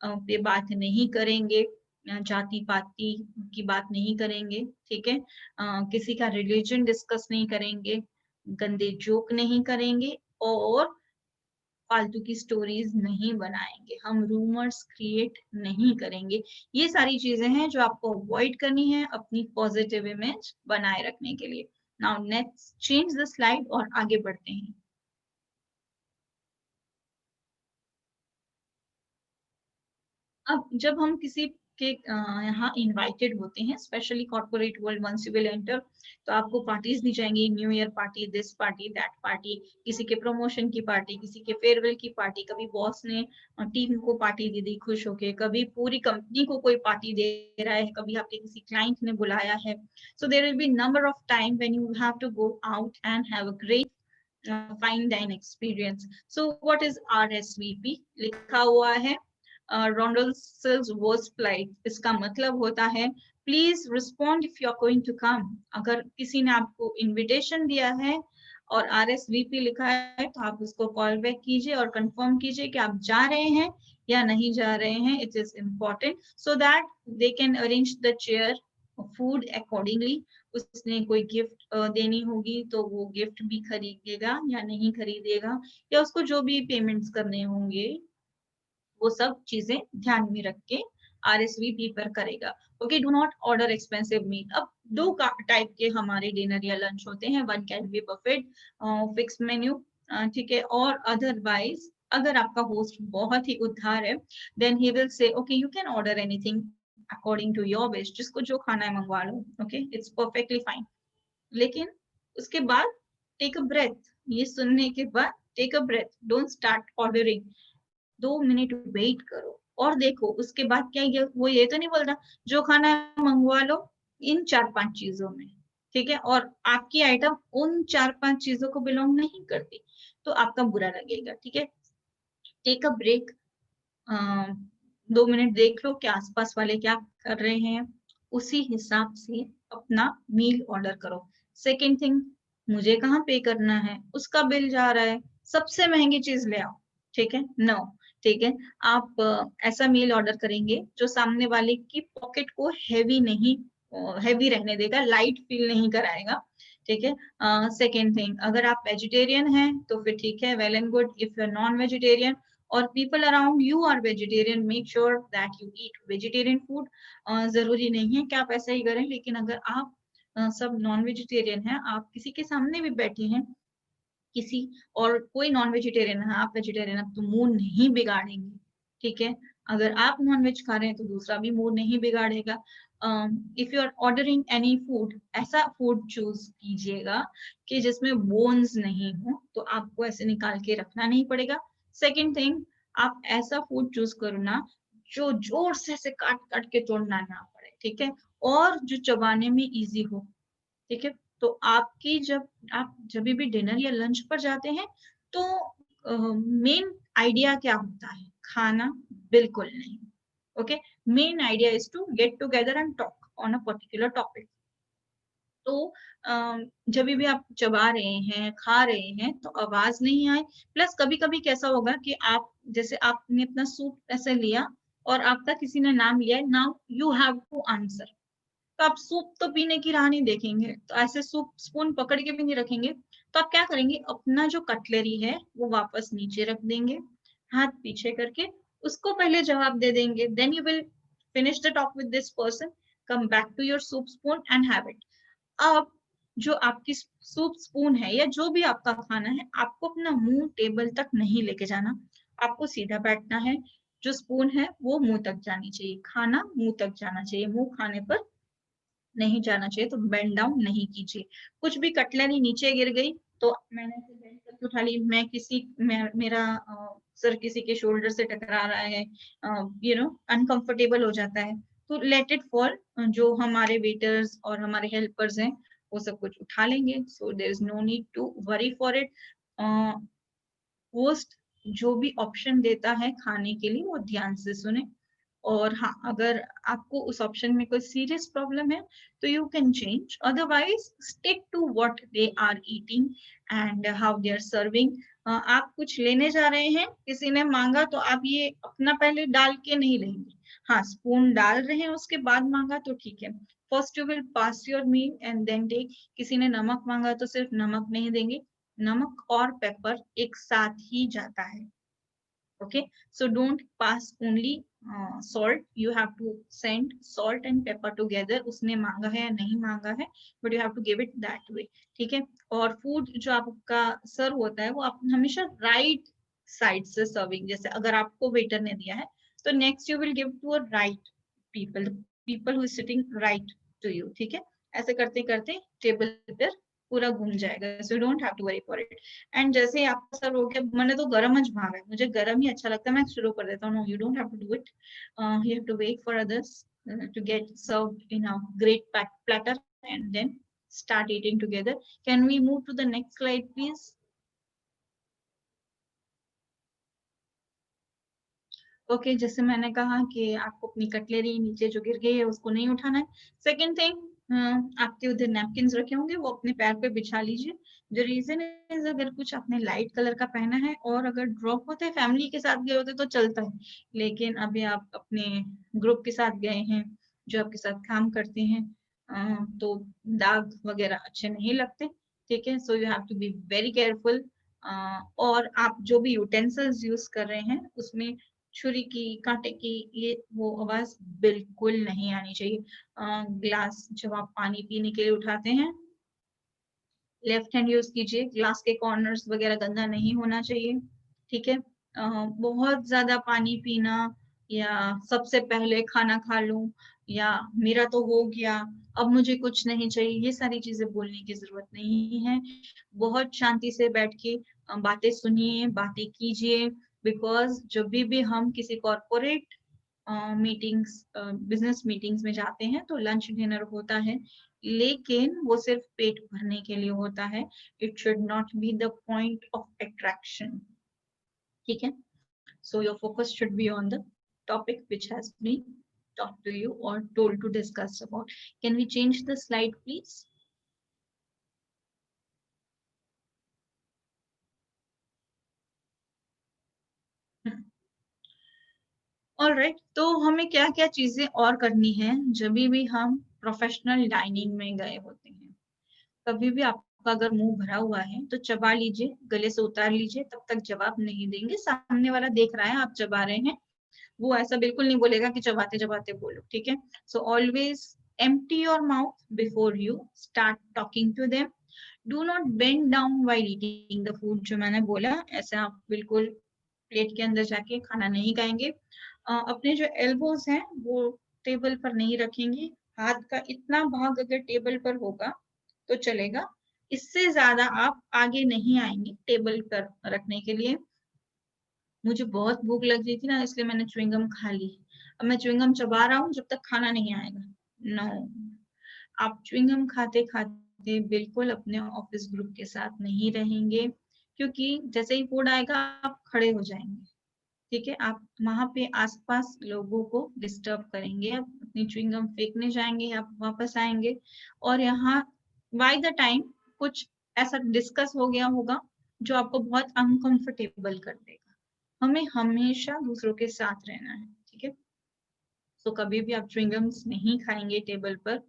[SPEAKER 2] पे बात नहीं करेंगे, जाति पाति की बात नहीं करेंगे, ठीक है। किसी का रिलीजन डिस्कस नहीं करेंगे, गंदे जोक नहीं करेंगे, और फालतू की स्टोरीज नहीं बनाएंगे, हम रूमर्स क्रिएट नहीं करेंगे। ये सारी चीजें हैं जो आपको अवॉइड करनी है अपनी पॉजिटिव इमेज बनाए रखने के लिए। Now next change the slide और आगे बढ़ते हैं। अब जब हम किसी के यहाँ इनवाइटेड होते हैं, specially corporate world, once you will enter, तो आपको पार्टीज दी जाएंगी, new year party, this party, that party, किसी के प्रमोशन की पार्टी, किसी के फेयरवेल की पार्टी, कभी बॉस ने टीम को पार्टी दे दी खुश होके, कभी पूरी कंपनी को कोई पार्टी दे रहा है, कभी आपके किसी क्लाइंट ने बुलाया है। So there will be number of time when you have to go out and have a great fine dine experience. So what is RSVP? लिखा हुआ है Ronald's was polite, इसका मतलब होता है please respond if you are going to come. अगर किसी ने आपको इनविटेशन दिया है और RSVP लिखा है तो आप उसको कॉल बैक कीजिए और कंफर्म कीजिए कि आप जा रहे हैं या नहीं जा रहे हैं। It is important so that they can arrange the chair, food accordingly. उसने कोई गिफ्ट देनी होगी तो वो गिफ्ट भी खरीदेगा या नहीं खरीदेगा, या उसको जो भी पेमेंट्स करने होंगे वो सब चीजें ध्यान में रख के RSVP पर करेगा। Okay, do not order expensive meal. अब दो टाइप के हमारे डिनर या लंच होते हैं, one can be Buffett, fix menu, ठीक है, और अदरवाइज अगर आपका होस्ट बहुत ही उद्धार है then he will say okay you can order anything according to your wish, जिसको जो खाना है मंगवा लो, ओके, इट्स परफेक्टली फाइन। लेकिन उसके बाद टेक अ ब्रेथ, ये सुनने के बाद take a breath, don't start ordering, 2 minute wait करो और देखो उसके बाद क्या वो ये तो नहीं बोल रहा जो खाना है मंगवा लो इन 4-5 चीजों में, ठीक है, और आपकी आइटम उन 4-5 चीजों को बिलोंग नहीं करती, तो आपका बुरा लगेगा, ठीक है। टेक अ ब्रेक, 2 मिनट देख लो कि आसपास वाले क्या कर रहे हैं, उसी हिसाब से अपना मील ऑर्डर करो। सेकेंड थिंग, मुझे कहाँ पे करना है, उसका बिल जा रहा है, सबसे महंगी चीज ले आओ, ठीक है, नो, ठीक है। आप ऐसा मील ऑर्डर करेंगे जो सामने वाले की पॉकेट को हैवी रहने देगा, लाइट फील नहीं कराएगा, ठीक है। सेकेंड थिंग, अगर आप वेजिटेरियन हैं तो फिर ठीक है, well and good. If you are non vegetarian और people around you are vegetarian, make sure that you eat vegetarian food. जरूरी नहीं है कि आप ऐसा ही करें, लेकिन अगर आप सब नॉन वेजिटेरियन हैं, आप किसी के सामने भी बैठे हैं किसी और कोई नॉन वेजिटेरियन है, आप वेजिटेरियन है, तो मूड नहीं बिगाड़ेंगे, ठीक है। अगर आप नॉन वेज खा रहे हैं तो दूसरा भी मूड नहीं बिगाड़ेगा। If you are ordering any food, ऐसा फूड चूज कीजिएगा कि जिसमें बोन्स नहीं हो, तो आपको ऐसे निकाल के रखना नहीं पड़ेगा। सेकेंड थिंग, आप ऐसा फूड चूज करो ना जो जोर से ऐसे काट काट के तोड़ना ना पड़े, ठीक है, और जो चबाने में इजी हो, ठीक है। तो आपकी आप जब भी डिनर या लंच पर जाते हैं तो मेन आइडिया क्या होता है, खाना? बिल्कुल नहीं, okay. Main idea is to get together and talk, on a particular topic. तो जब भी आप चबा रहे हैं, खा रहे हैं तो आवाज नहीं आए। प्लस कभी कभी कैसा होगा कि आप जैसे आपने अपना सूप ऐसे लिया और आपका किसी ने नाम लिया, now you have to answer, तो आप सूप तो पीने की राह नहीं देखेंगे, तो ऐसे सूप स्पून पकड़ के भी नहीं रखेंगे। तो आप क्या करेंगे, अपना जो कटलरी है वो वापस नीचे रख देंगे, हाथ पीछे करके उसको पहले जवाब दे देंगे। Then you will finish the talk with this person, come back to your soup spoon and have it. अब जो आपकी सूप स्पून है या जो भी आपका खाना है, आपको अपना मुंह टेबल तक नहीं लेके जाना, आपको सीधा बैठना है। जो स्पून है वो मुंह तक जानी चाहिए, खाना मुंह तक जाना चाहिए, मुंह खाने पर नहीं जाना चाहिए। तो बेंड डाउन नहीं कीजिए। कुछ भी कटलरी नीचे गिर गई तो मैंने ऐसे बेंड करके उठा ली, मेरा सर किसी के शोल्डर से टकरा रहा है, अनकंफर्टेबल हो जाता है, तो लेट इट फॉल। जो हमारे वेटर्स और हमारे हेल्पर्स हैं वो सब कुछ उठा लेंगे, so there is no need to worry for it. Host जो भी ऑप्शन देता है खाने के लिए वो ध्यान से सुने। और हाँ, अगर आपको उस ऑप्शन में कोई सीरियस प्रॉब्लम है तो you can change, otherwise stick to what they are eating and how they are serving. आप कुछ लेने जा रहे हैं, किसी ने मांगा तो आप ये अपना पहले डाल के नहीं लेंगे। हाँ, स्पून डाल रहे हैं उसके बाद मांगा तो ठीक है। First you will pass your meal and then take. किसी ने नमक मांगा तो सिर्फ नमक नहीं देंगे, नमक और पेपर एक साथ ही जाता है। Okay, so don't pass only salt. You have to send salt and pepper together. उसने मांगा है या नहीं मांगा है, but you have to give it that way. ठीक है। और फूड जो आपका सर्व होता है वो आप हमेशा राइट साइड से सर्विंग, जैसे अगर आपको वेटर ने दिया है तो next you will give to a right people who is sitting right to you. ठीक है, ऐसे करते करते टेबल पर पूरा घूम जाएगा, so you don't have to worry for it. And जैसे आपका सर्व हो गया, मैंने तो गरम ज भागा है, मुझे गरम ही अच्छा लगता है, मैं शुरू कर देता हूँ। No, you don't have to do it, you have to wait for others to get served in a great platter and then start eating together. Can we move to the next slide please? Okay, जैसे मैंने कहा कि आपको अपनी cutlery नीचे जो गिर गई है उसको नहीं उठाना है। सेकेंड थिंग, आपके उधर नैपकिन रखे होंगे, वो अपने पैर पे बिछा लीजिए। जो रीजन इज, अगर कुछ आपने लाइट कलर का पहना है और अगर ड्रॉप होते हैं, फैमिली के साथ गए होते तो चलता है, लेकिन अभी आप अपने ग्रुप के साथ गए हैं जो आपके साथ काम करते हैं, तो दाग वगैरह अच्छे नहीं लगते। ठीक है, so you have to be very careful. और आप जो भी यूटेंसिल्स यूज कर रहे हैं उसमें छुरी की, कांटे की, ये वो आवाज बिल्कुल नहीं आनी चाहिए। ग्लास जब आप पानी पीने के लिए उठाते हैं, लेफ्ट हैंड यूज कीजिए, ग्लास के कॉर्नर्स वगैरह गंदा नहीं होना चाहिए। ठीक है, बहुत ज्यादा पानी पीना या सबसे पहले खाना खा लूं या मेरा तो हो गया अब मुझे कुछ नहीं चाहिए, ये सारी चीजें बोलने की जरूरत नहीं है। बहुत शांति से बैठ के बातें सुनिए, बातें कीजिए। बिकॉज जब भी हम किसी कॉर्पोरेट मीटिंग्स, बिजनेस मीटिंग्स में जाते हैं तो लंच डिनर होता है, लेकिन वो सिर्फ पेट भरने के लिए होता है। It should not be the point of attraction. ठीक है, so your focus should be on the topic which has been talked to you or told to discuss about. Can we change the slide please? Alright, तो हमें क्या क्या चीजें और करनी है जब भी हम प्रोफेशनल डाइनिंग में गए होते हैं। कभी भी आपका अगर मुंह भरा हुआ है तो चबा लीजिए, गले से उतार लीजिए, तब तक जवाब नहीं देंगे। सामने वाला देख रहा है आप चबा रहे हैं, वो ऐसा बिल्कुल नहीं बोलेगा कि चबाते चबाते बोलो। ठीक है, so always empty your mouth before you start talking to them. Do not bend down while eating the food, जो मैंने बोला ऐसे आप बिल्कुल प्लेट के अंदर जाके खाना नहीं खाएंगे। अपने जो एल्बोज हैं वो टेबल पर नहीं रखेंगे, हाथ का इतना भाग अगर टेबल पर होगा तो चलेगा, इससे ज्यादा आप आगे नहीं आएंगे टेबल पर रखने के लिए। मुझे बहुत भूख लग रही थी ना, इसलिए मैंने च्युइंगम खा ली। अब मैं च्युइंगम चबा रहा हूँ जब तक खाना नहीं आएगा। नो, आप च्युइंगम खाते खाते बिल्कुल अपने ऑफिस ग्रुप के साथ नहीं रहेंगे, क्योंकि जैसे ही फूड आएगा आप खड़े हो जाएंगे। ठीक है, आप वहां पे आसपास लोगों को डिस्टर्ब करेंगे, आप अपनी च्युइंग गम फेंकने जाएंगे, आप वापस आएंगे और यहाँ बाय द टाइम कुछ ऐसा डिस्कस हो गया होगा जो आपको बहुत अनकंफर्टेबल कर देगा। हमें हमेशा दूसरों के साथ रहना है, ठीक है। तो कभी भी आप च्युइंग गम्स नहीं खाएंगे टेबल पर।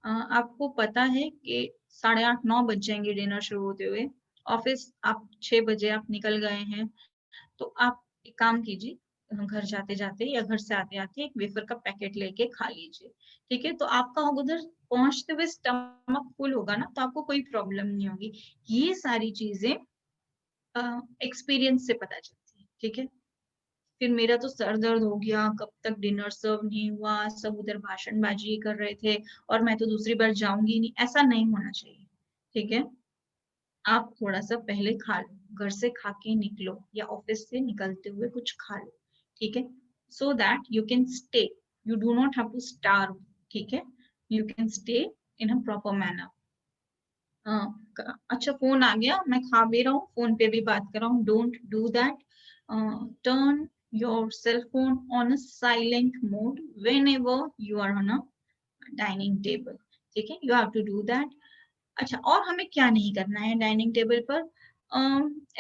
[SPEAKER 2] आपको पता है कि 8:30-9 बज जाएंगे डिनर शुरू होते हुए, ऑफिस आप 6 बजे आप निकल गए हैं, तो आप एक काम कीजिए, घर जाते जाते या घर से आते आते एक वेफर का पैकेट लेके खा लीजिए, ठीक है। तो आपका उधर पहुंचते हुए स्टमक फुल होगा ना, तो आपको कोई प्रॉब्लम नहीं होगी। ये सारी चीजें एक्सपीरियंस से पता चलती है, ठीक है। फिर मेरा तो सर दर्द हो गया, कब तक डिनर सर्व नहीं हुआ, सब उधर भाषणबाजी कर रहे थे और मैं तो दूसरी बार जाऊंगी नहीं, ऐसा नहीं होना चाहिए, ठीक है। आप थोड़ा सा पहले खा लो, घर से खा के निकलो या ऑफिस से निकलते हुए कुछ खा लो, ठीक है, so that you can stay, you do not have to starve, ठीक है, you can stay in a proper manner. अच्छा फोन आ गया, मैं खा भी रहा हूँ, फोन पे भी बात कर रहा हूँ, don't do that. Turn your cell phone on a silent mode whenever you are on a dining table, ठीक है, you have to do that. अच्छा, और हमें क्या नहीं करना है डाइनिंग टेबल पर?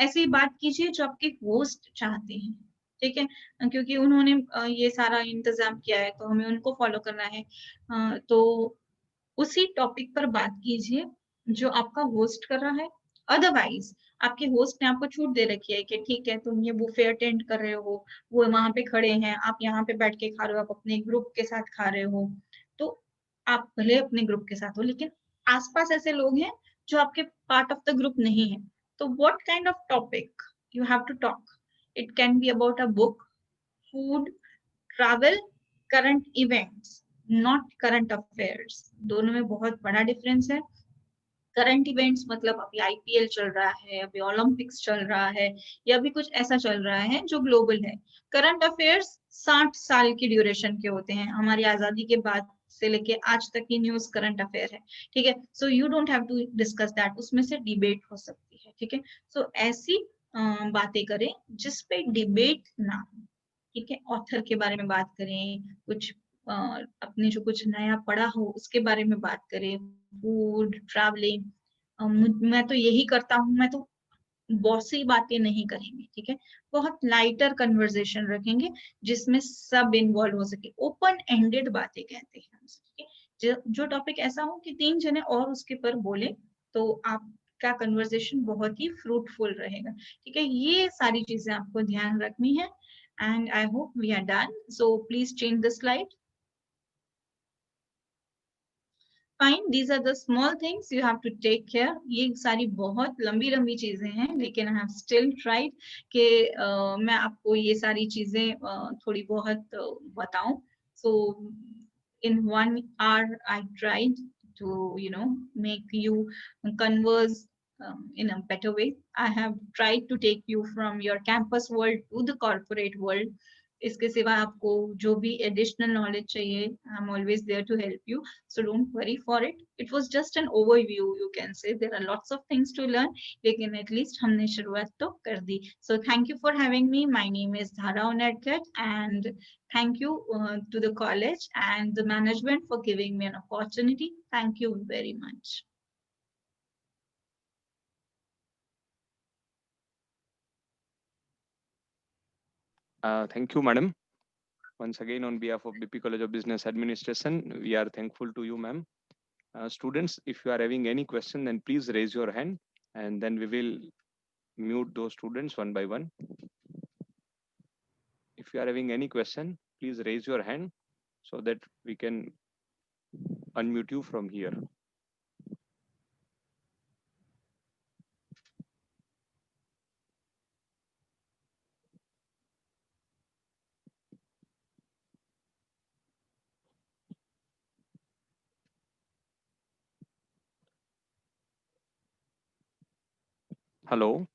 [SPEAKER 2] ऐसी बात कीजिए जो आपके होस्ट चाहते हैं, ठीक है, क्योंकि उन्होंने ये सारा इंतजाम किया है तो हमें उनको फॉलो करना है। तो उसी टॉपिक पर बात कीजिए जो आपका होस्ट कर रहा है। अदरवाइज आपके होस्ट ने आपको छूट दे रखी है कि ठीक है तुम ये बुफे अटेंड कर रहे हो, वो वहां पे खड़े हैं, आप यहाँ पे बैठ के खा रहे हो, आप अपने ग्रुप के साथ खा रहे हो, तो आप भले अपने ग्रुप के साथ हो लेकिन आसपास ऐसे लोग हैं जो आपके पार्ट ऑफ द ग्रुप नहीं है, तो what kind of topic you have to talk? It can be about a book, food, travel, current events, not current affairs. दोनों में बहुत बड़ा डिफरेंस है। करंट इवेंट्स मतलब अभी आईपीएल चल रहा है, अभी ओलंपिक्स चल रहा है, या भी कुछ ऐसा चल रहा है जो ग्लोबल है। करंट अफेयर्स 60 साल की ड्यूरेशन के होते हैं, हमारी आजादी के बाद से लेके आज तक की न्यूज करंट अफेयर है, ठीक है। So you don't have to discuss that, उसमें से डिबेट हो सकती है, ठीक है। सो ऐसी बातें करें जिसपे डिबेट ना हो, ठीक है। ऑथर के बारे में बात करें, कुछ अपने जो कुछ नया पढ़ा हो उसके बारे में बात करें, फूड, ट्रैवलिंग। मैं तो यही करता हूँ, मैं तो बॉसी बातें नहीं करेंगे, ठीक है। बहुत लाइटर कन्वर्सेशन रखेंगे जिसमें सब इन्वॉल्व हो सके, ओपन एंडेड बातें कहते हैं हम, ठीक है। जो टॉपिक ऐसा हो कि 3 जने और उसके पर बोले तो आपका कन्वर्सेशन बहुत ही फ्रूटफुल रहेगा, ठीक है। ये सारी चीजें आपको ध्यान रखनी है। And I hope we are done. So please change the slide. Fine. These are the small things you have to take care. ये सारी बहुत लंबी लंबी चीजें हैं लेकिन I have still tried कि मैं आपको ये सारी चीजें थोड़ी बहुत बताऊं. So in 1 hour I tried to make you converse in a better way. I have tried to take you from your campus world to the corporate world. इसके सिवा आपको जो भी एडिशनल नॉलेज चाहिए, I am always there to help you, so don't worry for it. It was just an overview, you can say. There are lots of things to learn, लेकिन at least हमने शुरुआत तो कर दी. So thank you for having me. My name is Dhara Unadkat, and thank you to the college and the management for giving me an opportunity. Thank you very much.
[SPEAKER 3] Thank you, madam. Once again, on behalf of BP College of Business Administration, we are thankful to you, ma'am. Students, if you are having any question, then please raise your hand, and then we will mute those students one by one. If you are having any question, please raise your hand so that we can unmute you from here. Hello.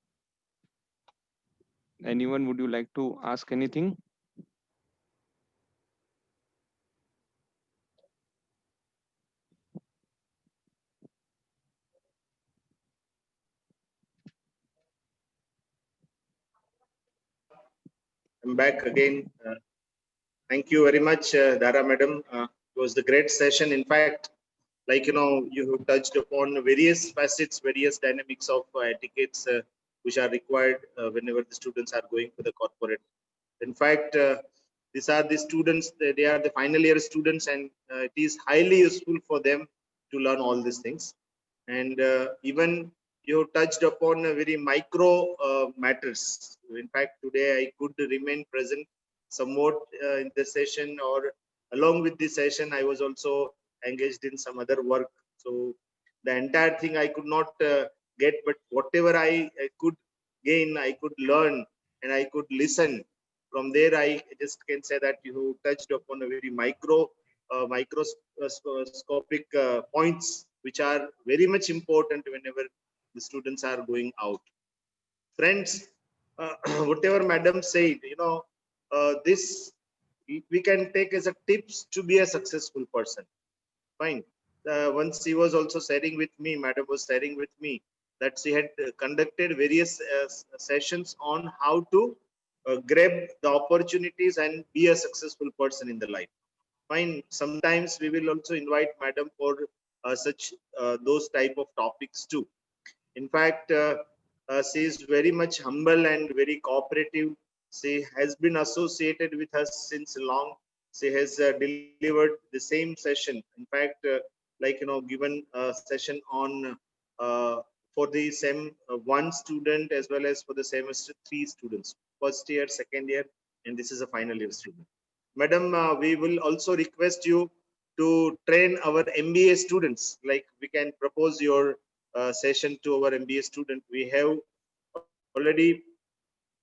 [SPEAKER 3] Anyone, would you like to ask anything?
[SPEAKER 1] I'm back again. Thank you very much, Dhara madam. It was the great session. In fact, like, you touched upon various facets, various dynamics of etiquettes which are required whenever the students are going for the corporate. In fact, these are the students, they are the final year students, and it is highly useful for them to learn all these things. And even you touched upon a very micro matters. In fact, today I could remain present somewhat in the session, or along with the session, I was also engaged in some other work. So the entire thing I could not get, but whatever I could gain, I could learn, and I could listen. From there, I just can say that you touched upon a very microscopic points, which are very much important whenever the students are going out. Friends, whatever Madam said, this we can take as a tips to be a successful person. Fine. Once she was also sharing with me, Madam was sharing with me that she had conducted various sessions on how to grab the opportunities and be a successful person in the life. Fine. Sometimes we will also invite Madam for such those type of topics too. In fact, she is very much humble and very cooperative. She has been associated with us since long. She has delivered the same session. In fact, given a session on for the same one student, as well as for the semester 3 students, first year, second year, and this is a final year student. Madam, we will also request you to train our MBA students. Like, we can propose your session to our MBA student. We have already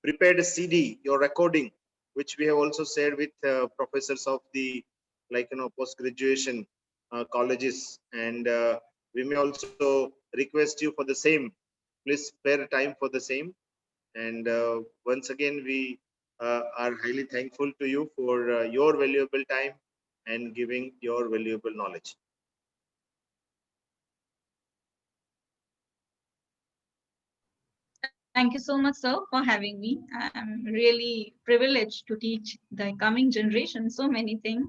[SPEAKER 1] prepared a CD, your recording, which we have also shared with professors of the post-graduation colleges, and we may also request you for the same. Please spare time for the same. And once again, we are highly thankful to you for your valuable time and giving your valuable knowledge.
[SPEAKER 2] Thank you so much, sir, for having me. I'm really privileged to teach the coming generation so many things,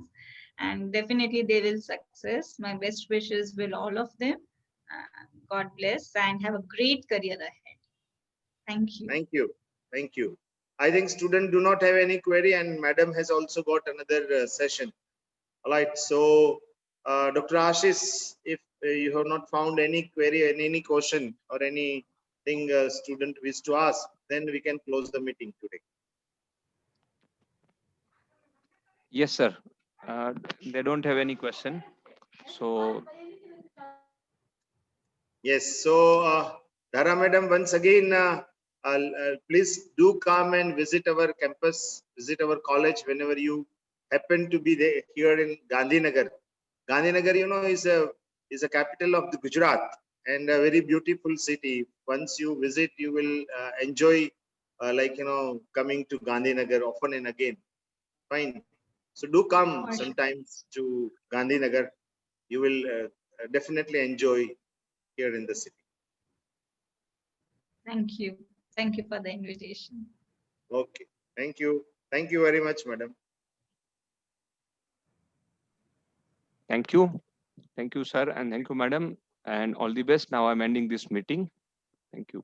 [SPEAKER 2] and definitely they will success. My best wishes will all of them. God bless and have a great career ahead. Thank you.
[SPEAKER 1] Thank you. Thank you. I think students do not have any query, and Madam has also got another session. All right. So, Dr. Ashish, if you have not found any query and any question or anything student wish to ask, then we can close the meeting today.
[SPEAKER 3] Yes, sir. They don't have any question. So
[SPEAKER 1] Yes. So, Dhara Madam, once again, please do come and visit our campus, visit our college whenever you happen to be there here in Gandhinagar. Gandhinagar, is a capital of the Gujarat and a very beautiful city. Once you visit, you will enjoy, coming to Gandhinagar often and again. Fine. So do come sometimes to Gandhinagar. You will definitely enjoy here in the city.
[SPEAKER 2] Thank you. Thank you for the invitation.
[SPEAKER 1] Okay. Thank you. Thank you very much, Madam.
[SPEAKER 3] thank you. Thank you, sir. And thank you, madam. And all the best. Now I'm ending this meeting. Thank you.